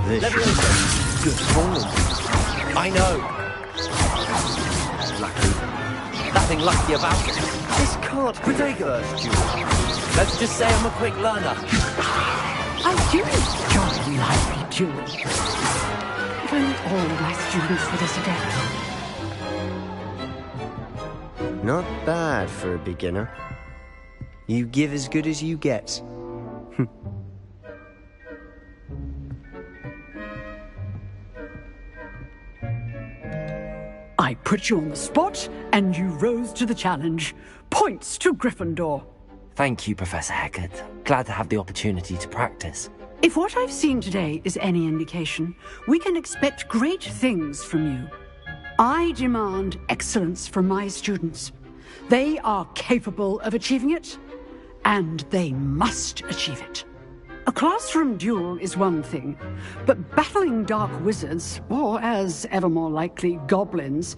Levioso! Good performance. I know. Lucky. Nothing lucky about it. This can't Protego duel. Let's just say I'm a quick learner. I do enjoy lively duel. If only all my students were this adept. Not bad for a beginner. You give as good as you get. I put you on the spot, and you rose to the challenge. Points to Gryffindor. Thank you, Professor Hecat. Glad to have the opportunity to practice. If what I've seen today is any indication, we can expect great things from you. I demand excellence from my students. They are capable of achieving it, and they must achieve it. A classroom duel is one thing, but battling dark wizards, or as ever more likely, goblins,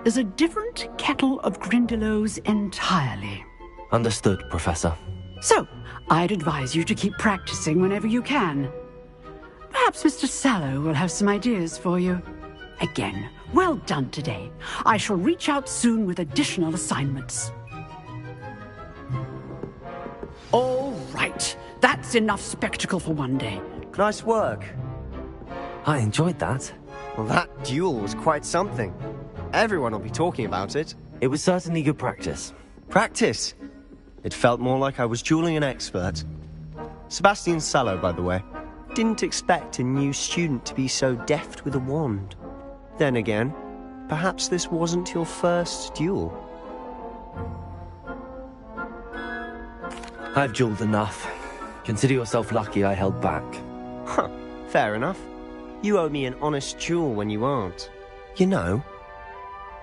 is a different kettle of Grindylows entirely. Understood, Professor. So, I'd advise you to keep practicing whenever you can. Perhaps Mr. Sallow will have some ideas for you. Again, well done today. I shall reach out soon with additional assignments. All right. That's enough spectacle for one day. Nice work. I enjoyed that. Well, that duel was quite something. Everyone will be talking about it. It was certainly good practice. Practice? It felt more like I was dueling an expert. Sebastian Sallow, by the way. Didn't expect a new student to be so deft with a wand. Then again, perhaps this wasn't your first duel. I've dueled enough. Consider yourself lucky I held back. Huh, fair enough. You owe me an honest duel when you aren't. You know,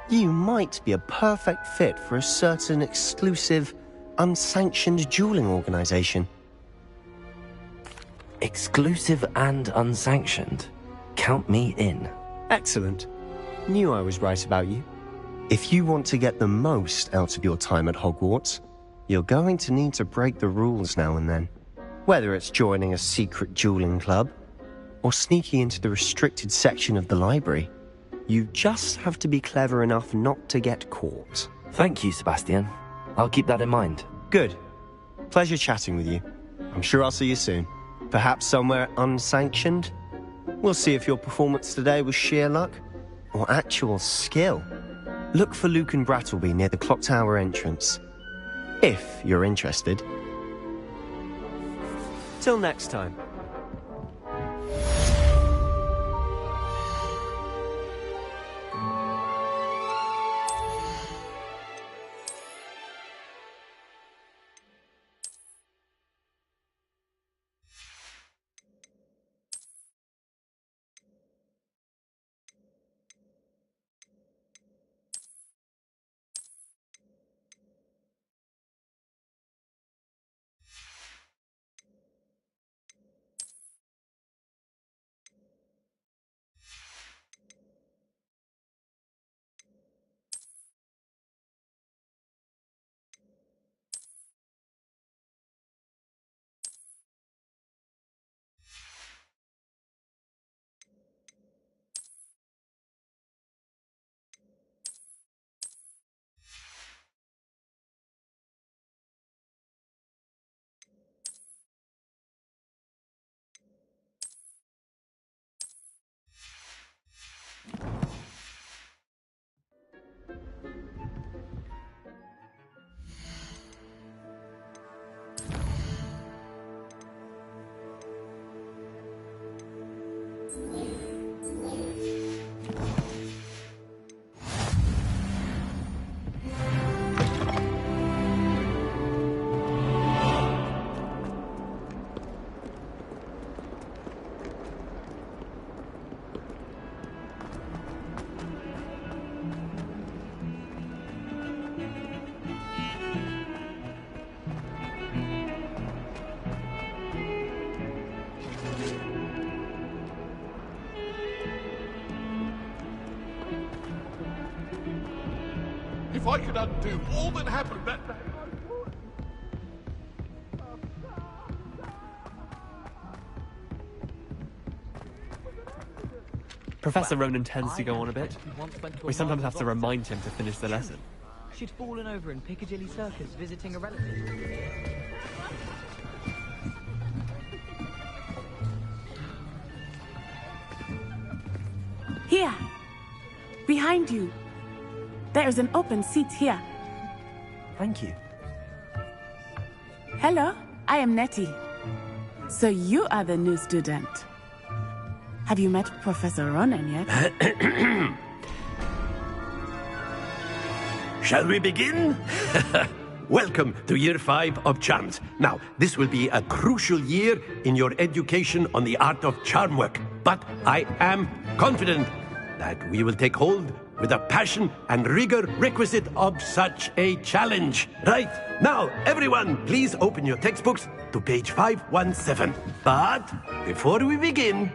you might be a perfect fit for a certain exclusive, unsanctioned dueling organization. Exclusive and unsanctioned? Count me in. Excellent. Knew I was right about you. If you want to get the most out of your time at Hogwarts, you're going to need to break the rules now and then. Whether it's joining a secret dueling club, or sneaking into the restricted section of the library, you just have to be clever enough not to get caught. Thank you, Sebastian. I'll keep that in mind. Good. Pleasure chatting with you. I'm sure I'll see you soon. Perhaps somewhere unsanctioned? We'll see if your performance today was sheer luck, or actual skill. Look for Luke and Brattleby near the clock tower entrance. If you're interested. Till next time. If I could undo all that happened that day, Professor Ronan tends to go on a bit. We sometimes have to remind him to finish the lesson. She'd fallen over in Piccadilly Circus visiting a relative. Here. Behind you. There is an open seat here. Thank you. Hello, I am Nettie. So you are the new student. Have you met Professor Ronan yet? Shall we begin? Welcome to Year 5 of Charms. Now, this will be a crucial year in your education on the art of charm work. But I am confident that we will take hold with the passion and rigor requisite of such a challenge. Right, now, everyone, please open your textbooks to page 517. But before we begin,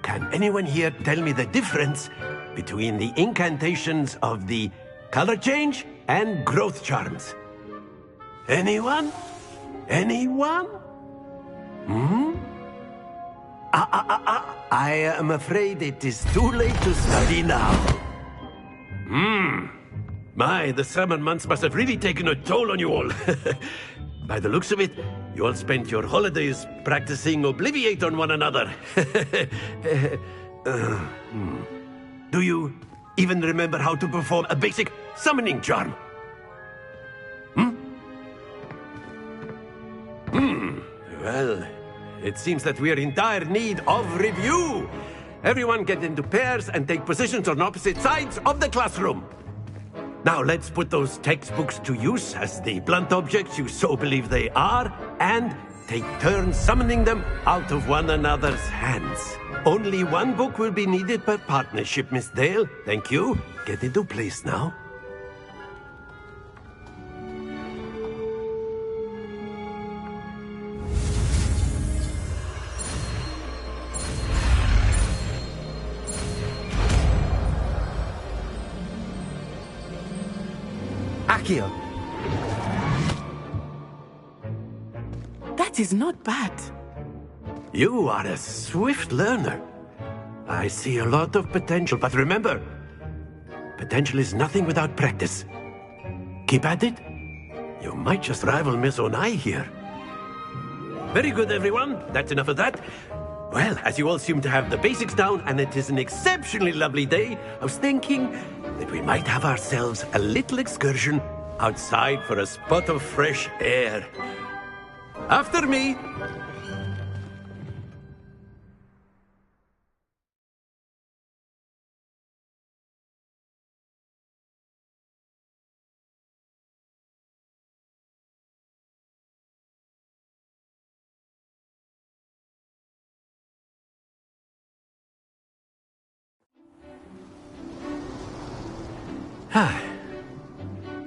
can anyone here tell me the difference between the incantations of the color change and growth charms? Anyone? Anyone? I am afraid it is too late to study now. My, the summer months must have really taken a toll on you all. By the looks of it, you all spent your holidays practicing Obliviate on one another. Do you even remember how to perform a basic summoning charm? Well, it seems that we are in dire need of review. Everyone get into pairs and take positions on opposite sides of the classroom. Now let's put those textbooks to use as the blunt objects you so believe they are, and take turns summoning them out of one another's hands. Only one book will be needed per partnership, Miss Dale. Thank you. Get into place now. Accio. That is not bad. You are a swift learner. I see a lot of potential, but remember, potential is nothing without practice. Keep at it. You might just rival Miss Onai here. Very good, everyone. That's enough of that. Well, as you all seem to have the basics down, and it is an exceptionally lovely day, I was thinking that we might have ourselves a little excursion outside for a spot of fresh air. After me.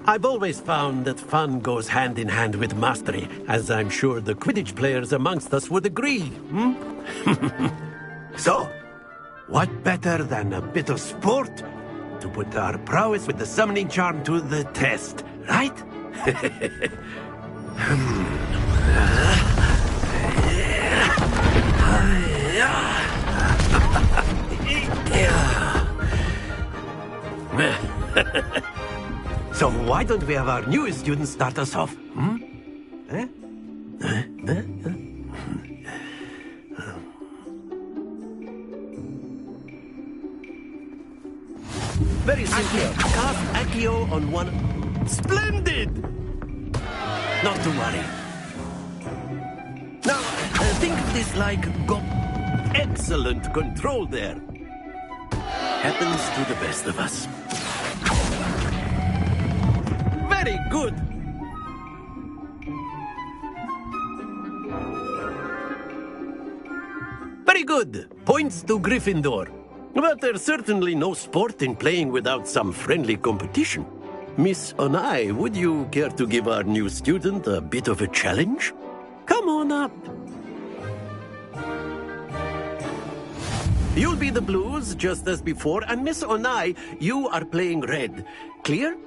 I've always found that fun goes hand in hand with mastery, as I'm sure the Quidditch players amongst us would agree. So, what better than a bit of sport to put our prowess with the summoning charm to the test, right? So why don't we have our newest student start us off? Very simple. Cast Accio on one... Splendid! Not to worry. Now, think of this like... Excellent control there. Happens to the best of us. Very good. Very good. Points to Gryffindor. But there's certainly no sport in playing without some friendly competition. Miss Onai, would you care to give our new student a bit of a challenge? Come on up. You'll be the blues, just as before, and Miss Onai, you are playing red. Clear?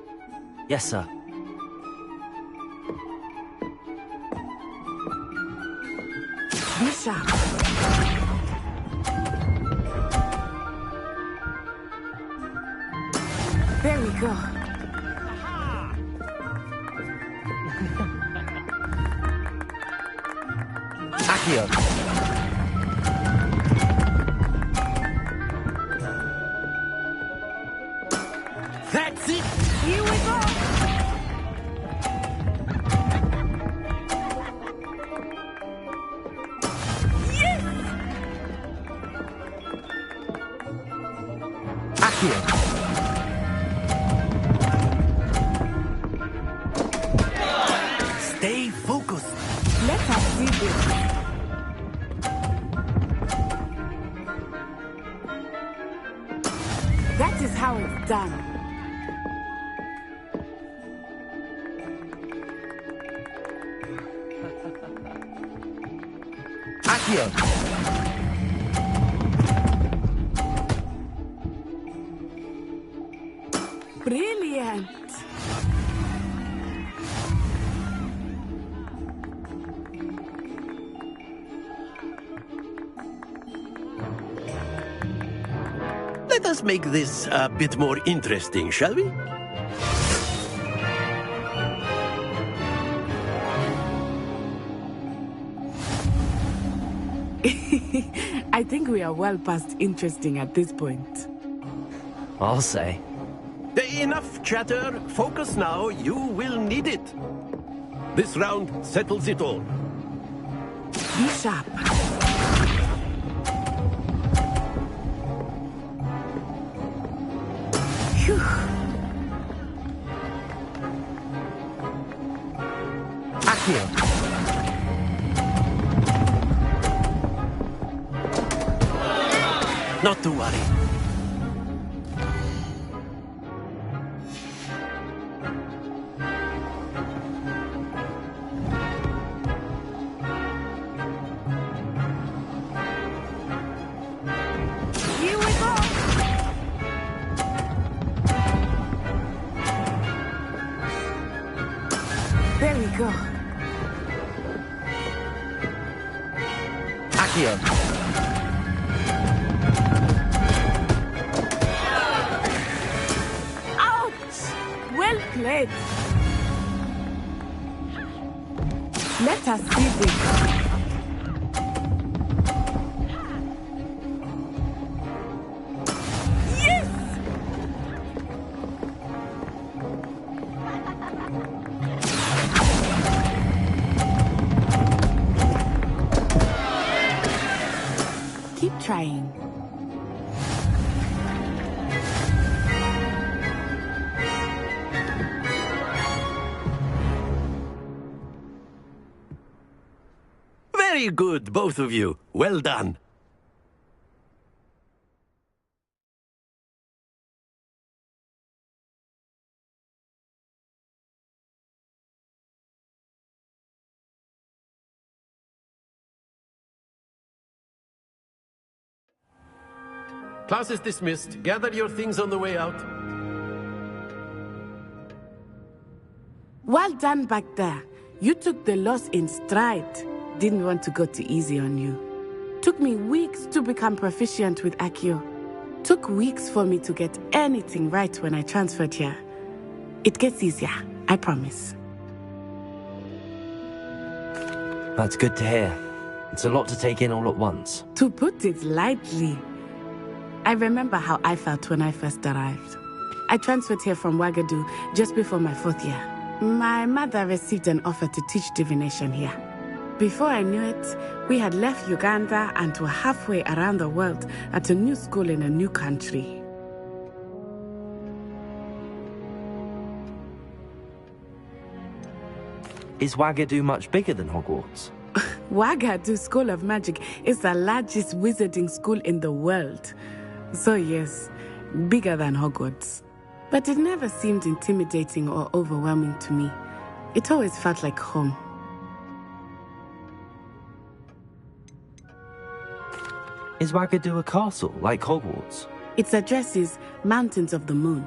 Yes, sir. Bishop. There we go. Accio. Accio. Stay focused. Let us see this. That is how it's done. Accio. Brilliant. Let us make this a bit more interesting, shall we? I think we are well past interesting at this point. I'll say. Enough chatter. Focus now. You will need it. This round settles it all. Be sharp. Phew. Accio. Not to worry. Here we go. There we go. Accio. Ouch! Well played. Let us see this. Yes! Keep trying. Very good, both of you. Well done. Class is dismissed. Gather your things on the way out. Well done back there. You took the loss in stride. Didn't want to go too easy on you. Took me weeks to become proficient with Accio. Took weeks for me to get anything right when I transferred here. It gets easier, I promise. That's good to hear. It's a lot to take in all at once. To put it lightly, I remember how I felt when I first arrived. I transferred here from Wagadu just before my 4th year. My mother received an offer to teach divination here. Before I knew it, we had left Uganda and were halfway around the world at a new school in a new country. Is Wagadu much bigger than Hogwarts? Wagadu School of Magic is the largest wizarding school in the world. So yes, bigger than Hogwarts. But it never seemed intimidating or overwhelming to me. It always felt like home. Is Wagadu a castle, like Hogwarts? Its address is Mountains of the Moon.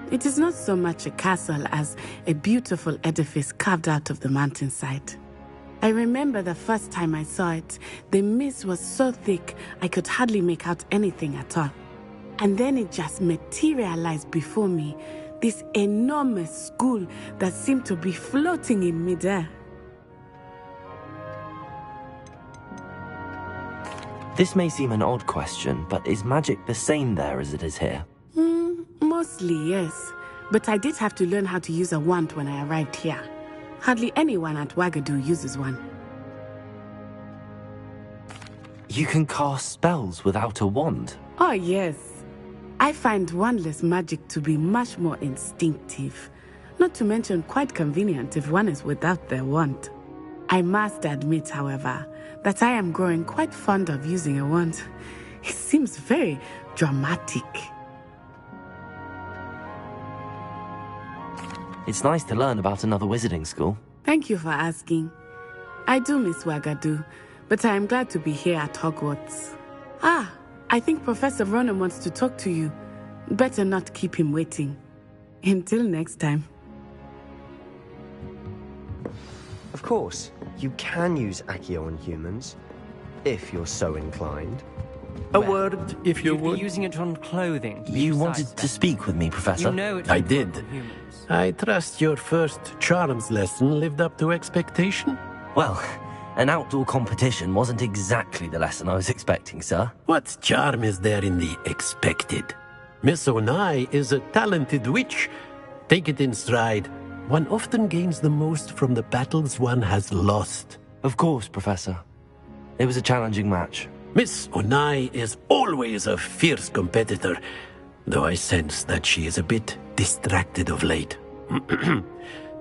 It is not so much a castle as a beautiful edifice carved out of the mountainside. I remember the first time I saw it, the mist was so thick I could hardly make out anything at all. And then it just materialized before me, this enormous school that seemed to be floating in midair. This may seem an odd question, but is magic the same there as it is here? Mostly, yes. But I did have to learn how to use a wand when I arrived here. Hardly anyone at Wagadu uses one. You can cast spells without a wand? Oh, yes. I find wandless magic to be much more instinctive, not to mention quite convenient if one is without their wand. I must admit, however, that I am growing quite fond of using a wand. It seems very dramatic. It's nice to learn about another wizarding school. Thank you for asking. I do miss Wagadu, but I am glad to be here at Hogwarts. Ah, I think Professor Ronan wants to talk to you. Better not keep him waiting. Until next time. Of course, you can use Accio on humans, if you're so inclined. A word, if you would. Be using it on clothing. You wanted to speak with me, Professor? You know it I did. I trust your first charms lesson lived up to expectation? Well, an outdoor competition wasn't exactly the lesson I was expecting, sir. What charm is there in the expected? Miss Onai is a talented witch. Take it in stride. One often gains the most from the battles one has lost. Of course, Professor. It was a challenging match. Miss Onai is always a fierce competitor, though I sense that she is a bit distracted of late.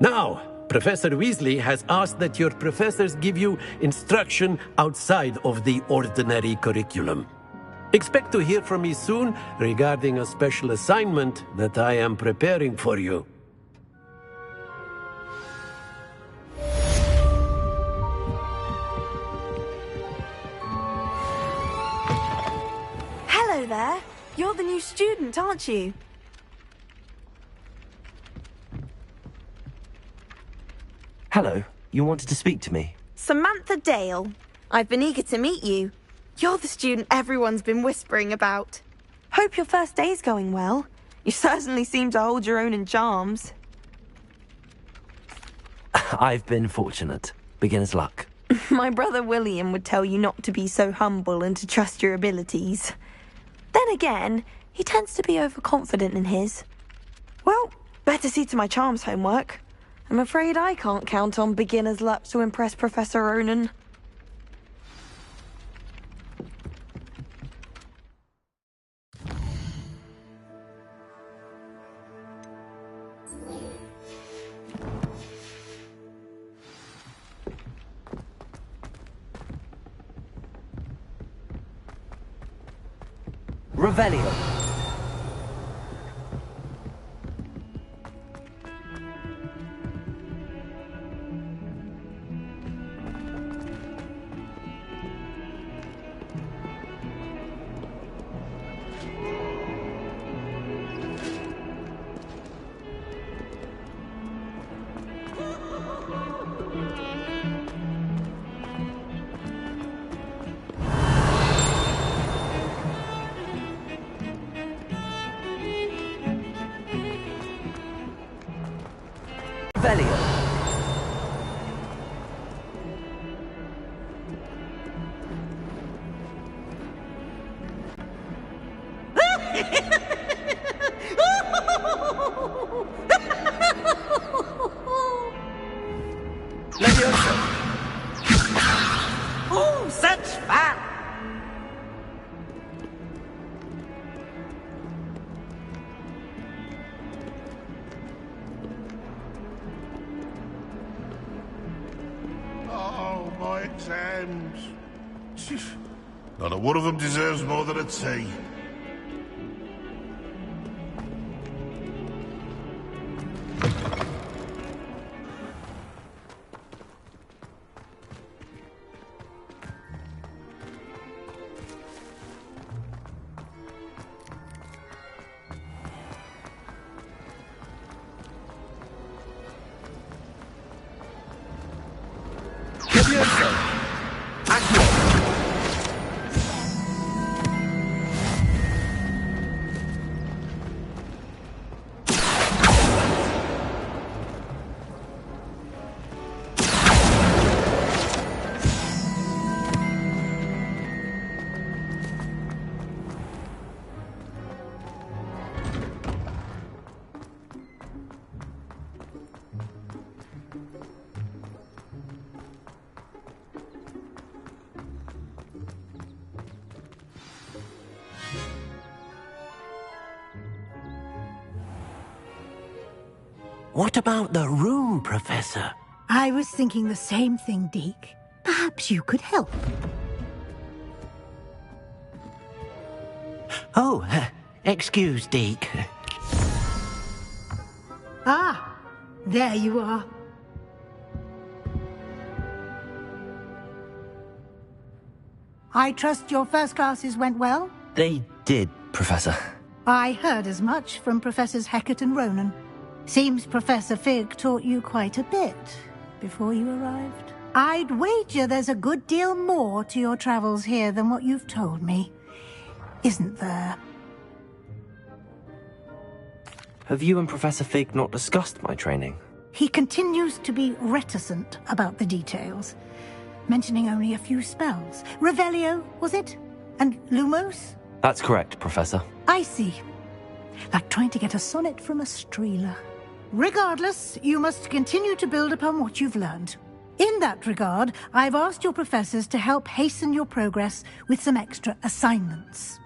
Now, Professor Weasley has asked that your professors give you instruction outside of the ordinary curriculum. Expect to hear from me soon regarding a special assignment that I am preparing for you. Hello there. You're the new student, aren't you? Hello. You wanted to speak to me? Samantha Dale. I've been eager to meet you. You're the student everyone's been whispering about. Hope your first day's going well. You certainly seem to hold your own in charms. I've been fortunate. Beginner's luck. My brother William would tell you not to be so humble and to trust your abilities. Then again, he tends to be overconfident in his. Well, better see to my charms homework. I'm afraid I can't count on beginner's luck to impress Professor Ronan. Revelio. Oh, such fun! Oh, my exams. Not a one of them deserves more than a tea. What about the room, Professor? I was thinking the same thing, Deke. Perhaps you could help. Oh, excuse, Deke. Ah, there you are. I trust your first classes went well? They did, Professor. I heard as much from Professors Hecat and Ronan. Seems Professor Fig taught you quite a bit before you arrived. I'd wager there's a good deal more to your travels here than what you've told me. Isn't there? Have you and Professor Fig not discussed my training? He continues to be reticent about the details, mentioning only a few spells. Revelio, was it? And Lumos? That's correct, Professor. I see. Like trying to get a sonnet from a streeler. Regardless, you must continue to build upon what you've learned. In that regard, I've asked your professors to help hasten your progress with some extra assignments.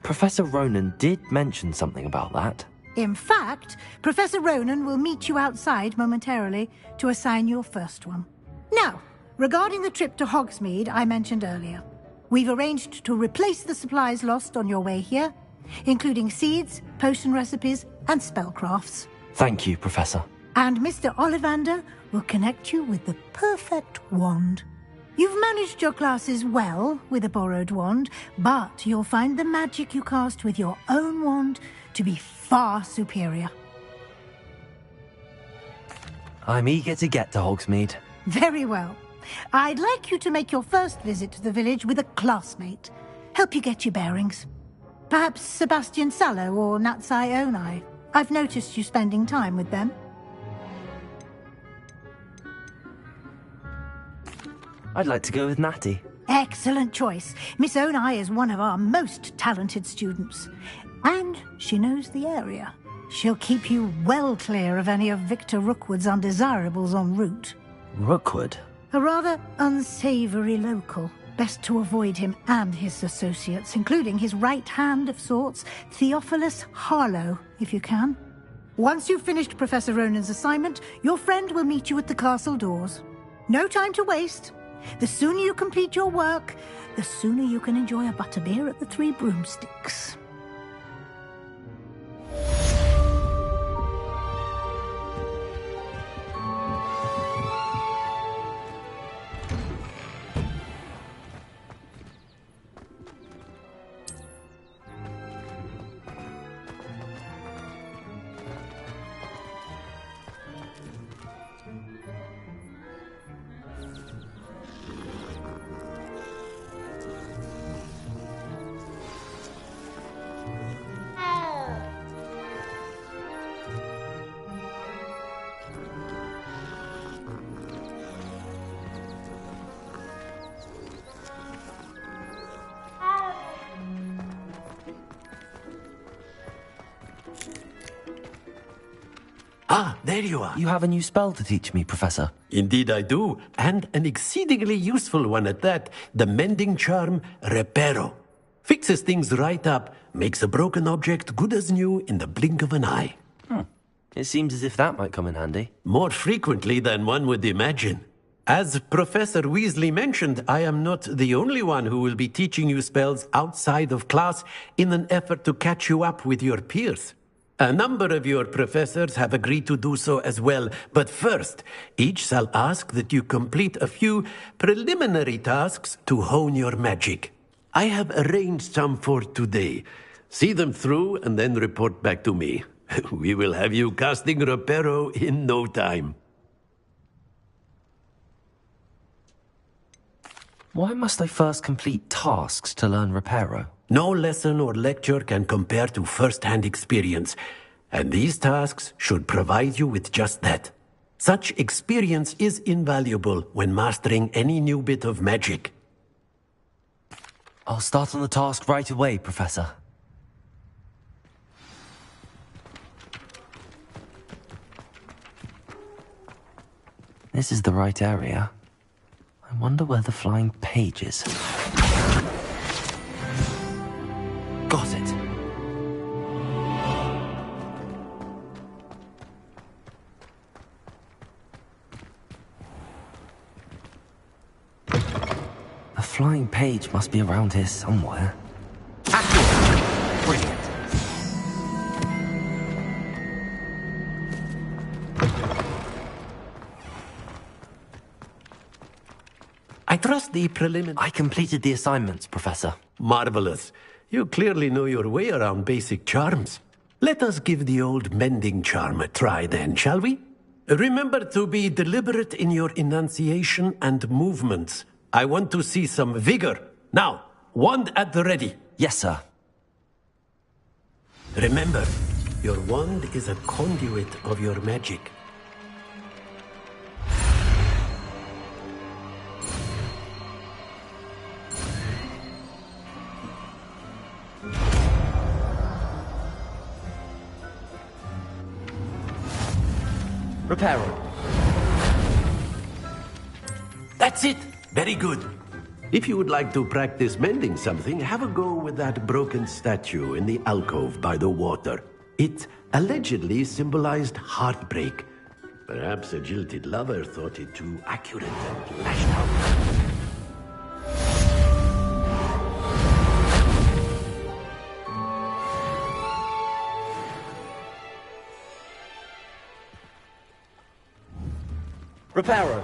Professor Ronan did mention something about that. In fact, Professor Ronan will meet you outside momentarily to assign your first one. Now, regarding the trip to Hogsmeade I mentioned earlier, we've arranged to replace the supplies lost on your way here, including seeds, potion recipes, and spellcrafts. Thank you, Professor. And Mr. Ollivander will connect you with the perfect wand. You've managed your classes well with a borrowed wand, but you'll find the magic you cast with your own wand to be far superior. I'm eager to get to Hogsmeade. Very well. I'd like you to make your first visit to the village with a classmate. Help you get your bearings. Perhaps Sebastian Sallow or Natsai Onai. I've noticed you spending time with them. I'd like to go with Natty. Excellent choice. Miss Onai is one of our most talented students. And she knows the area. She'll keep you well clear of any of Victor Rookwood's undesirables en route. Rookwood? A rather unsavory local. Best to avoid him and his associates, including his right hand of sorts, Theophilus Harlow, if you can. Once you've finished Professor Ronan's assignment, your friend will meet you at the castle doors. No time to waste. The sooner you complete your work, the sooner you can enjoy a butterbeer at the Three Broomsticks. Ah, there you are. You have a new spell to teach me, Professor. Indeed I do, and an exceedingly useful one at that. The mending charm, Reparo. Fixes things right up, makes a broken object good as new in the blink of an eye. It seems as if that might come in handy. More frequently than one would imagine. As Professor Weasley mentioned, I am not the only one who will be teaching you spells outside of class in an effort to catch you up with your peers. A number of your professors have agreed to do so as well, but first, each shall ask that you complete a few preliminary tasks to hone your magic. I have arranged some for today. See them through and then report back to me. We will have you casting Reparo in no time. Why must I first complete tasks to learn Reparo? No lesson or lecture can compare to first-hand experience, and these tasks should provide you with just that. Such experience is invaluable when mastering any new bit of magic. I'll start on the task right away, Professor. This is the right area. I wonder where the flying page is. Got it. flying page must be around here somewhere. Brilliant. I trust the preliminary... I completed the assignments, Professor. Marvelous. You clearly know your way around basic charms. Let us give the old mending charm a try then, shall we? Remember to be deliberate in your enunciation and movements. I want to see some vigor. Now, wand at the ready. Yes, sir. Remember, your wand is a conduit of your magic. Reparo. That's it! Very good. If you would like to practice mending something, have a go with that broken statue in the alcove by the water. It allegedly symbolized heartbreak. Perhaps a jilted lover thought it too accurate and lashed out. Reparo.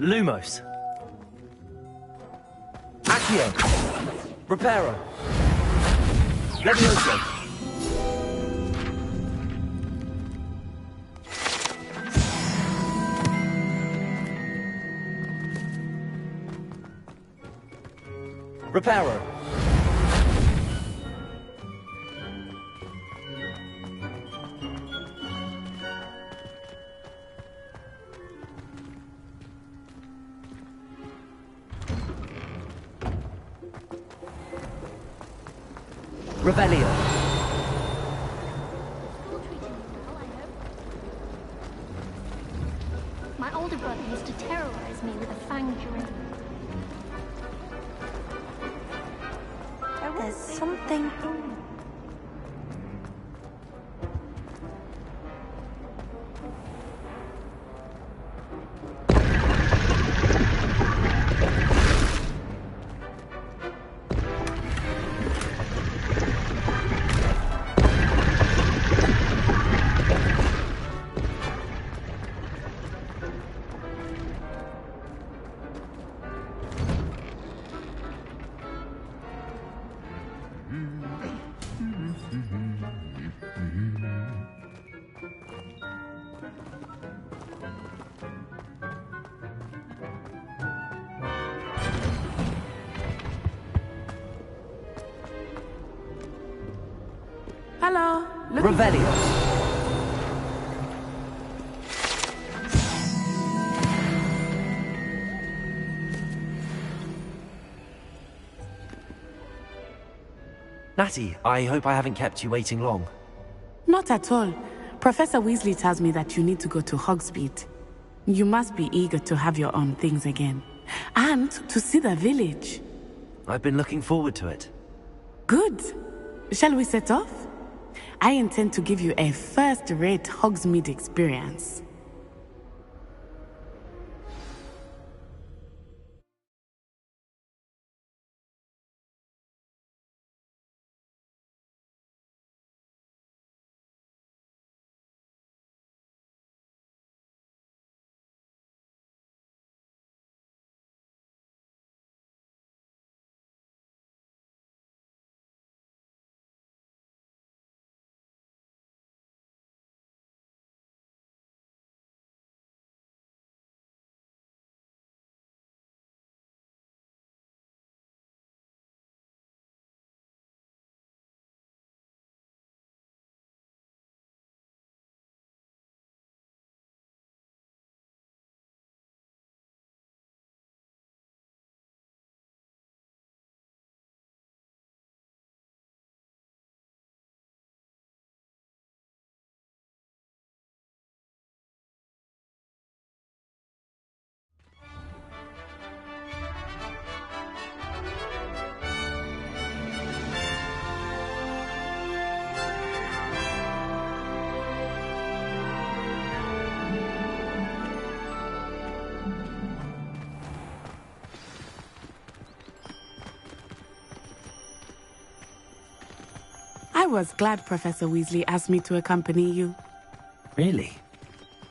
Lumos. Accio. Reparo. Levioso. Reparo. Revelio. My older brother used to terrorize me with a fang dream. There's something... Hello. Revelio. Natty, I hope I haven't kept you waiting long. Not at all. Professor Weasley tells me that you need to go to Hogsmeade. You must be eager to have your own things again. And to see the village. I've been looking forward to it. Good. Shall we set off? I intend to give you a first-rate Hogsmeade experience. I was glad Professor Weasley asked me to accompany you. Really?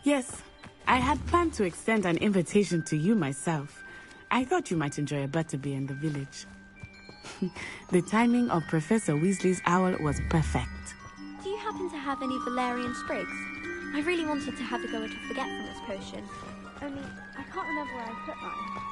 Yes, I had planned to extend an invitation to you myself. I thought you might enjoy a butterbeer in the village. The timing of Professor Weasley's owl was perfect. Do you happen to have any valerian sprigs? I really wanted to have a go at a forgetfulness potion. Only, I can't remember where I put mine.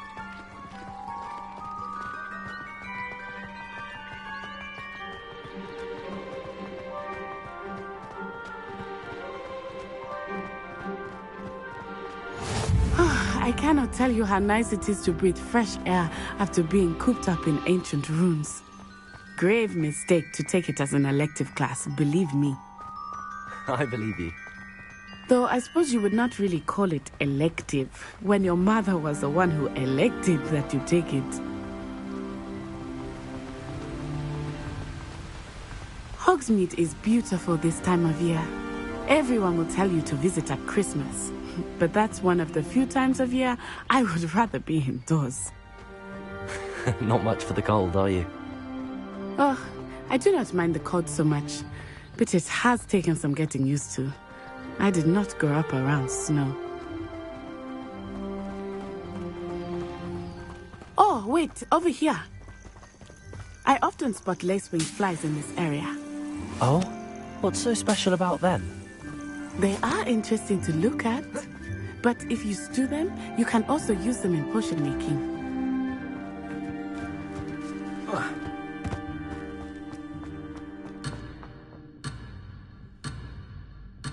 I cannot tell you how nice it is to breathe fresh air after being cooped up in ancient rooms. Grave mistake to take it as an elective class, believe me. I believe you. Though I suppose you would not really call it elective when your mother was the one who elected that you take it. Hogsmeade is beautiful this time of year. Everyone will tell you to visit at Christmas. But that's one of the few times of year I would rather be indoors. Not much for the cold, are you? Oh, I do not mind the cold so much, but it has taken some getting used to. I did not grow up around snow. Oh, wait, over here. I often spot lacewing flies in this area. Oh? What's so special about them? They are interesting to look at, but if you stew them, you can also use them in potion making.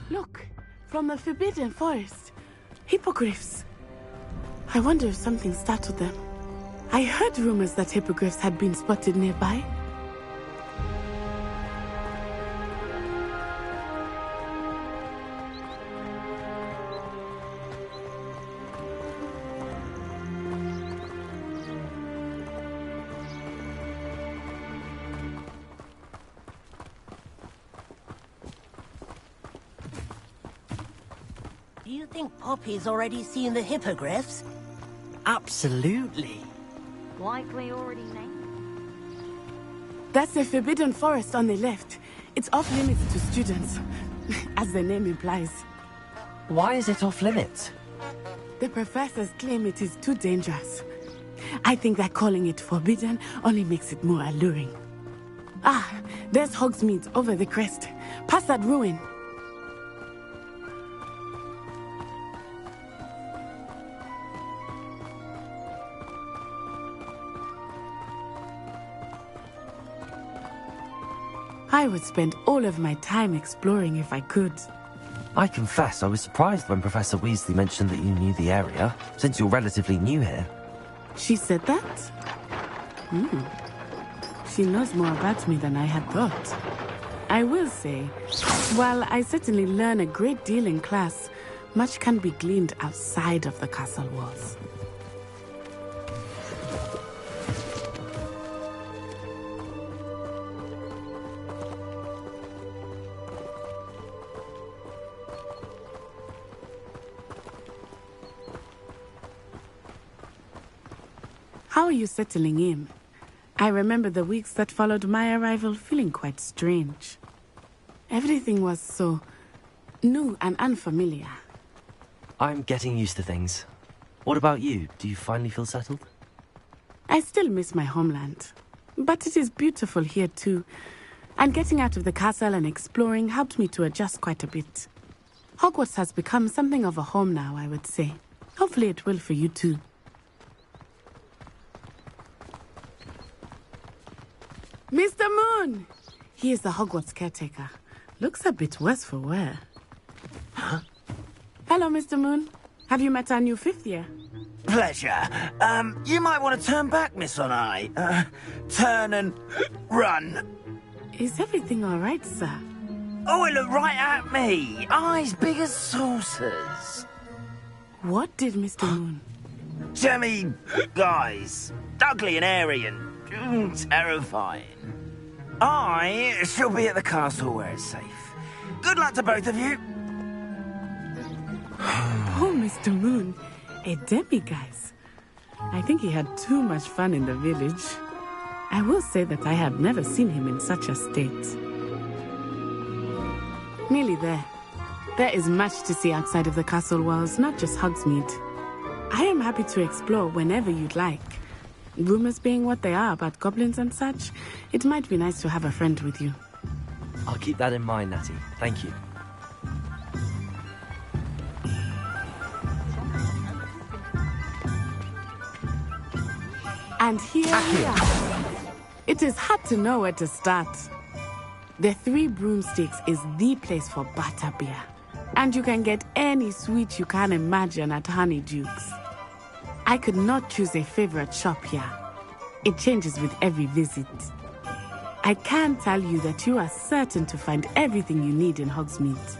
Look, from the Forbidden Forest. Hippogriffs. I wonder if something startled them. I heard rumors that hippogriffs had been spotted nearby. Do you think Poppy's already seen the hippogriffs? Absolutely. Likely already named. That's the Forbidden Forest on the left. It's off limits to students, as the name implies. Why is it off limits? The professors claim it is too dangerous. I think that calling it forbidden only makes it more alluring. Ah, there's Hogsmeade over the crest. Past that ruin. I would spend all of my time exploring if I could. I confess I was surprised when Professor Weasley mentioned that you knew the area, since you're relatively new here. She said that? She knows more about me than I had thought. I will say, while I certainly learn a great deal in class, much can be gleaned outside of the castle walls. How are you settling in? I remember the weeks that followed my arrival feeling quite strange. Everything was so new and unfamiliar. I'm getting used to things. What about you? Do you finally feel settled? I still miss my homeland, but it is beautiful here too. And getting out of the castle and exploring helped me to adjust quite a bit. Hogwarts has become something of a home now, I would say. Hopefully it will for you too. Mr. Moon! He is the Hogwarts caretaker. Looks a bit worse for wear. Huh? Hello, Mr. Moon. Have you met our new fifth year? Pleasure. You might want to turn back, Miss On-Eye. Turn and run. Is everything all right, sir? Oh, it looked right at me. Eyes big as saucers. What did Mr. Moon? Jemmy guys. Ugly and airy and terrifying. I shall be at the castle where it's safe. Good luck to both of you. Oh, Mr. Moon. A demiguise. I think he had too much fun in the village. I will say that I have never seen him in such a state. Nearly there. There is much to see outside of the castle walls, not just Hogsmeade. I am happy to explore whenever you'd like. Rumors being what they are about goblins and such, it might be nice to have a friend with you. I'll keep that in mind, Natty. Thank you. And here we are. It is hard to know where to start. The Three Broomsticks is the place for butterbeer. And you can get any sweet you can imagine at Honeydukes. I could not choose a favorite shop here. It changes with every visit. I can tell you that you are certain to find everything you need in Hogsmeade.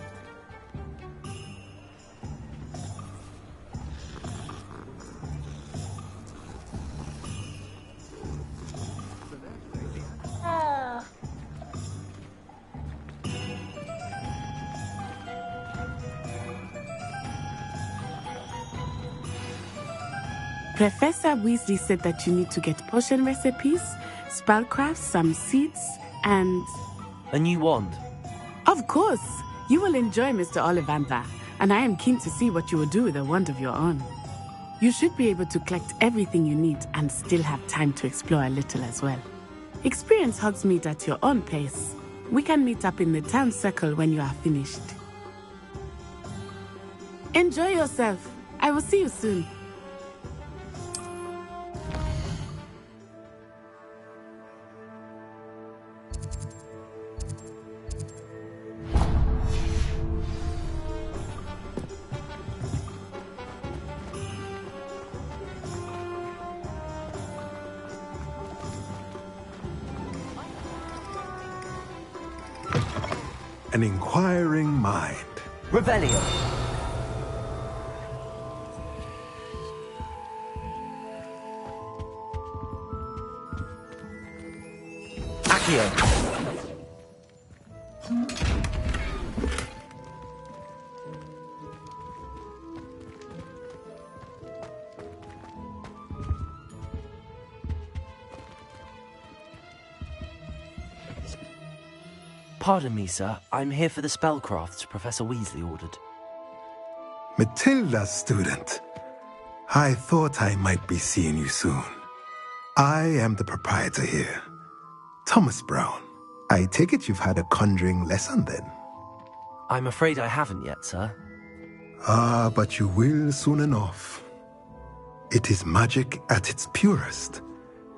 Professor Weasley said that you need to get potion recipes, spellcrafts, some seeds, and... A new wand? Of course! You will enjoy Mr. Ollivander, and I am keen to see what you will do with a wand of your own. You should be able to collect everything you need and still have time to explore a little as well. Experience Hogsmeade at your own pace. We can meet up in the town circle when you are finished. Enjoy yourself. I will see you soon. An inquiring mind. Rebellion. Accio. Pardon me, sir. I'm here for the spellcrafts Professor Weasley ordered. Matilda's student. I thought I might be seeing you soon. I am the proprietor here, Thomas Brown. I take it you've had a conjuring lesson then? I'm afraid I haven't yet, sir. Ah, but you will soon enough. It is magic at its purest,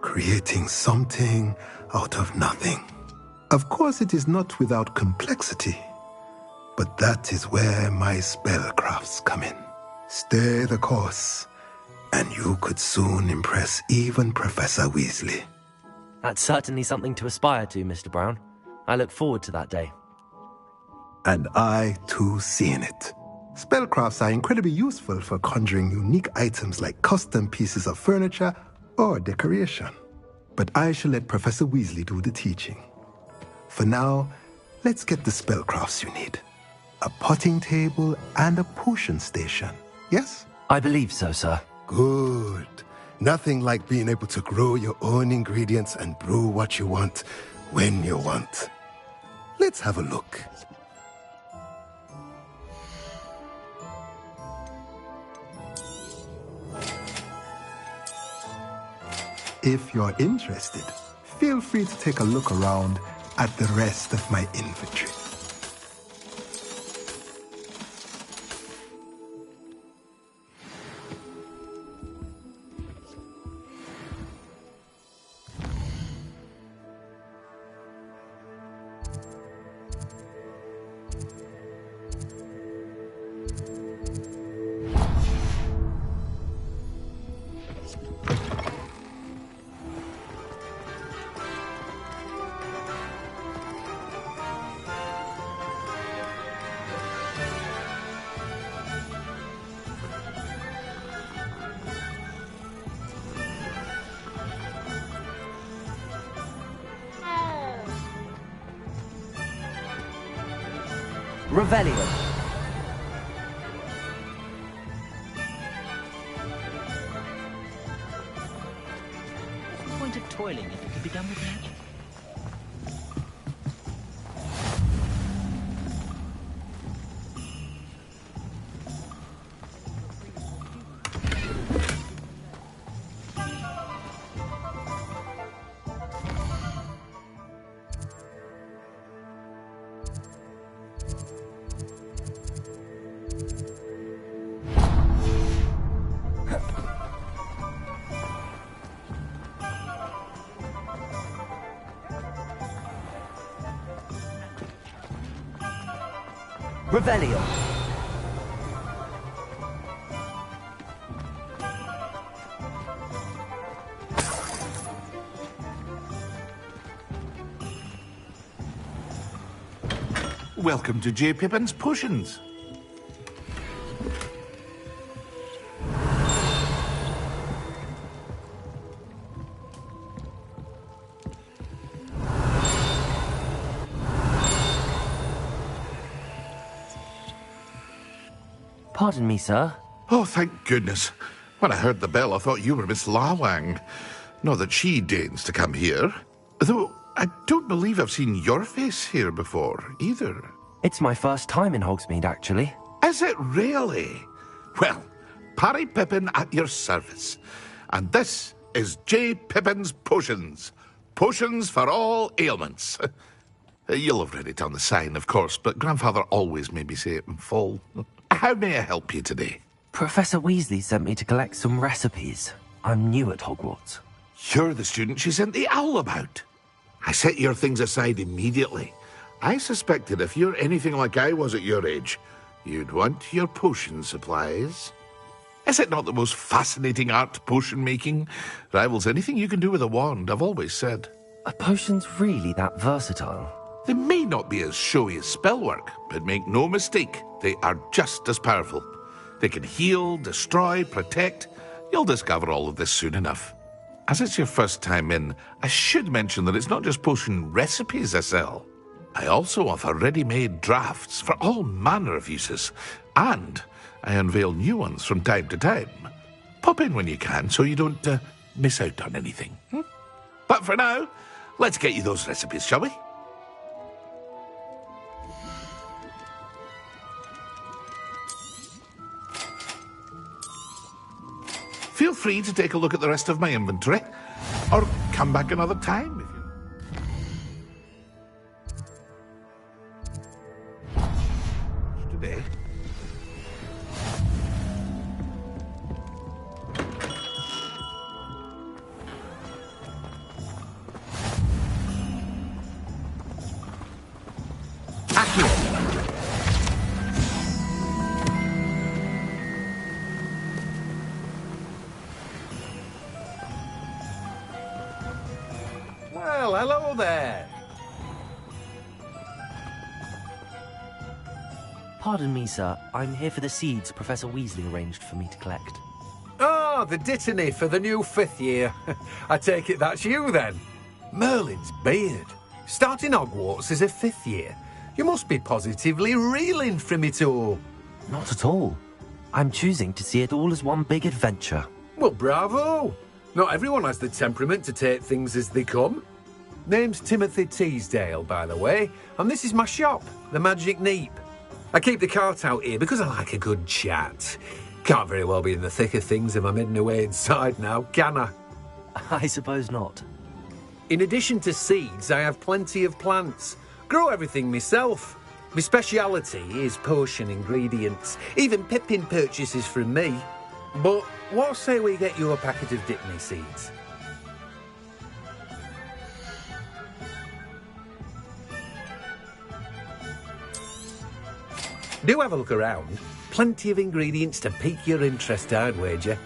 creating something out of nothing. Of course, it is not without complexity, but that is where my spellcrafts come in. Stay the course, and you could soon impress even Professor Weasley. That's certainly something to aspire to, Mr. Brown. I look forward to that day. And I, too, see in it. Spellcrafts are incredibly useful for conjuring unique items like custom pieces of furniture or decoration. But I shall let Professor Weasley do the teaching. For now, let's get the spellcrafts you need. A potting table and a potion station, yes? I believe so, sir. Good. Nothing like being able to grow your own ingredients and brew what you want, when you want. Let's have a look. If you're interested, feel free to take a look around at the rest of my inventory. Revelio. What's the point of toiling if it could be done with magic? Revelio. Welcome to J. Pippin's Potions. Pardon me, sir. Oh, thank goodness. When I heard the bell, I thought you were Miss Lawang. Not that she deigns to come here. Though I don't believe I've seen your face here before, either. It's my first time in Hogsmeade, actually. Is it really? Well, Parry Pippin at your service. And this is J. Pippin's Potions. Potions for all ailments. You'll have read it on the sign, of course, but Grandfather always made me say it in full. How may I help you today? Professor Weasley sent me to collect some recipes. I'm new at Hogwarts. You're the student she sent the owl about. I set your things aside immediately. I suspected if you're anything like I was at your age, you'd want your potion supplies. Is it not the most fascinating art, potion making? Rivals anything you can do with a wand, I've always said. Are potions really that versatile? They may not be as showy as spellwork, but make no mistake, they are just as powerful. They can heal, destroy, protect. You'll discover all of this soon enough. As it's your first time in, I should mention that it's not just potion recipes I sell. I also offer ready-made drafts for all manner of uses, and I unveil new ones from time to time. Pop in when you can so you don't miss out on anything. But for now, let's get you those recipes, shall we? Feel free to take a look at the rest of my inventory, or come back another time if you... Today. Well, hello there. Pardon me, sir. I'm here for the seeds Professor Weasley arranged for me to collect. Oh, the dittany for the new 5th year. I take it that's you, then. Merlin's beard. Starting Hogwarts as a 5th year. You must be positively reeling from it all. Not at all. I'm choosing to see it all as one big adventure. Well, bravo. Not everyone has the temperament to take things as they come. Name's Timothy Teasdale, by the way, and this is my shop, the Magic Neep. I keep the cart out here because I like a good chat. Can't very well be in the thick of things if I'm hidden away inside now, can I? I suppose not. In addition to seeds, I have plenty of plants. Grow everything myself. My speciality is potion ingredients. Even Pippin purchases from me. But what say we get you a packet of Dittany seeds? Do have a look around. Plenty of ingredients to pique your interest, I'd wager.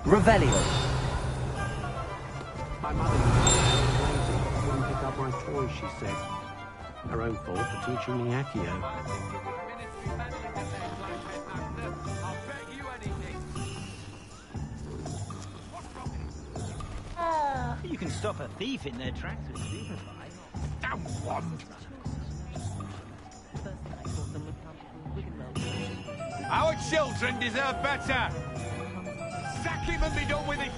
Revelio. My mother wouldn't pick up my toys, she said. Her own fault for teaching me Accio. You can stop a thief in their tracks with Superfly. Damn one! Our children deserve better! Sack him and be done with it.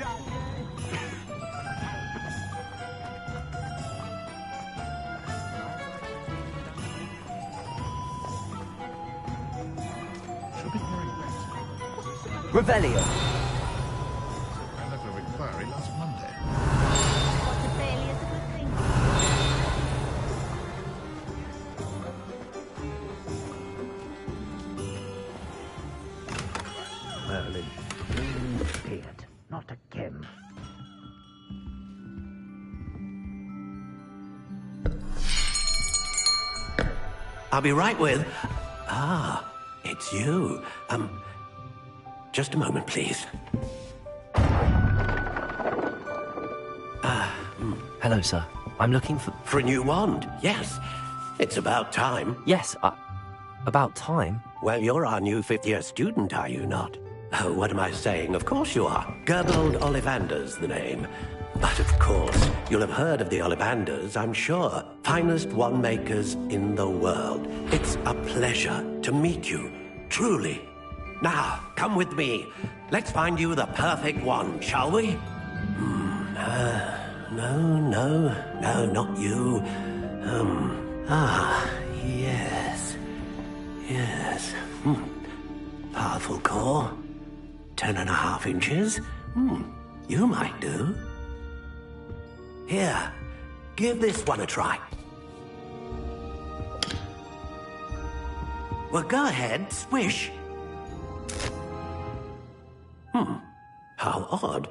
Revelio. I left a inquiry last Monday. What's a failure is a good thing. Merlin, idiot. Not again. I'll be right with... Ah, it's you. Just a moment, please. Hello, sir. I'm looking for... For a new wand, yes. It's about time. Yes, about time? Well, you're our new fifth-year student, are you not? Oh, what am I saying? Of course you are. Gerbold Ollivander's the name. But of course, you'll have heard of the Ollivanders, I'm sure. Finest wand makers in the world. It's a pleasure to meet you, truly. Now, come with me. Let's find you the perfect wand, shall we? No, not you. Yes. Powerful core. 10.5 inches. You might do. Here, give this one a try. Well, go ahead, swish. How odd.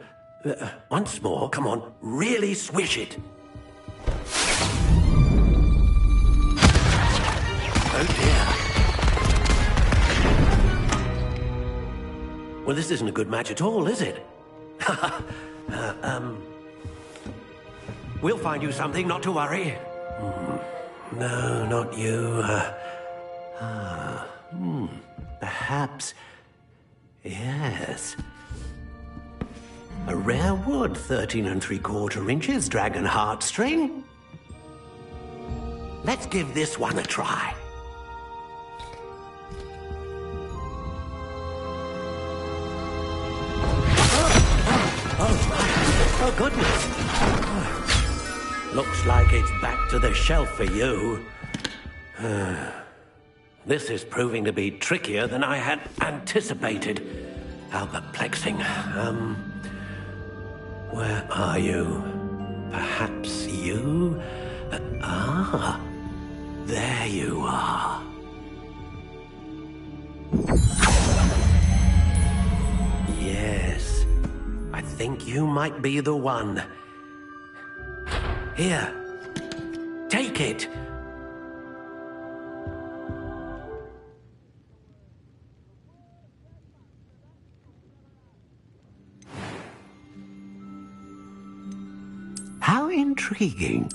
Once more, come on, really swish it. Oh dear. Well, this isn't a good match at all, is it? We'll find you something, not to worry. No, not you. Perhaps... Yes. A rare wood, 13 3/4 inches, dragon heartstring. Let's give this one a try. Oh, goodness. Looks like it's back to the shelf for you. This is proving to be trickier than I had anticipated. How perplexing. Where are you? Perhaps you? There you are. Yes, I think you might be the one. Here, take it. How intriguing.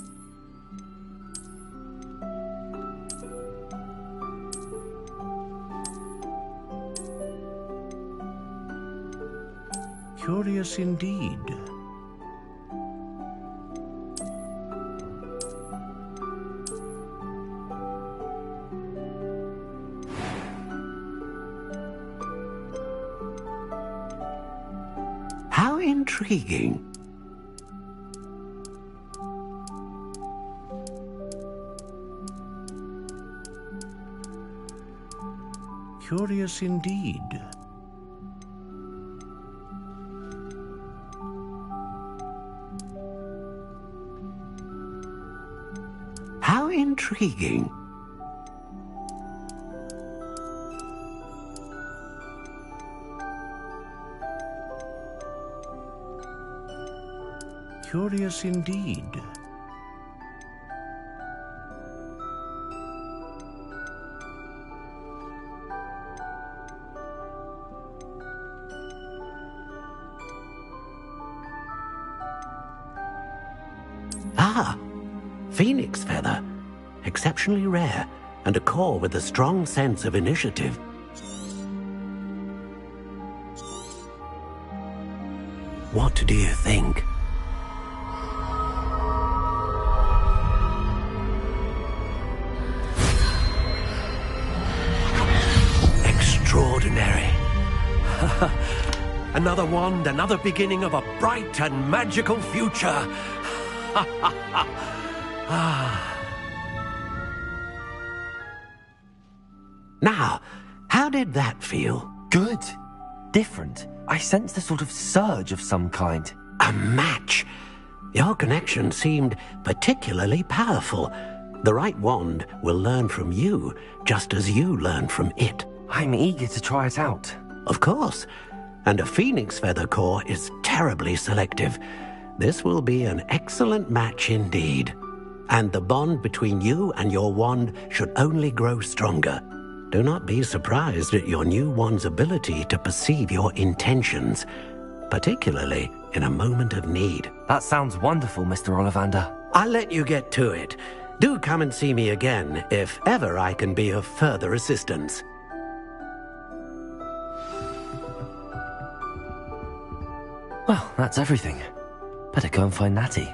Curious indeed. How intriguing. Curious indeed. How intriguing. Curious indeed. Ah, phoenix feather. Exceptionally rare, and a core with a strong sense of initiative. What do you think? Extraordinary. Another wand, another beginning of a bright and magical future. Now, how did that feel? Good. Different. I sensed a sort of surge of some kind. A match. Your connection seemed particularly powerful. The right wand will learn from you, just as you learn from it. I'm eager to try it out. Of course. And a phoenix feather core is terribly selective. This will be an excellent match indeed. And the bond between you and your wand should only grow stronger. Do not be surprised at your new wand's ability to perceive your intentions, particularly in a moment of need. That sounds wonderful, Mr. Ollivander. I'll let you get to it. Do come and see me again if ever I can be of further assistance. Well, that's everything. Better go and find Natty.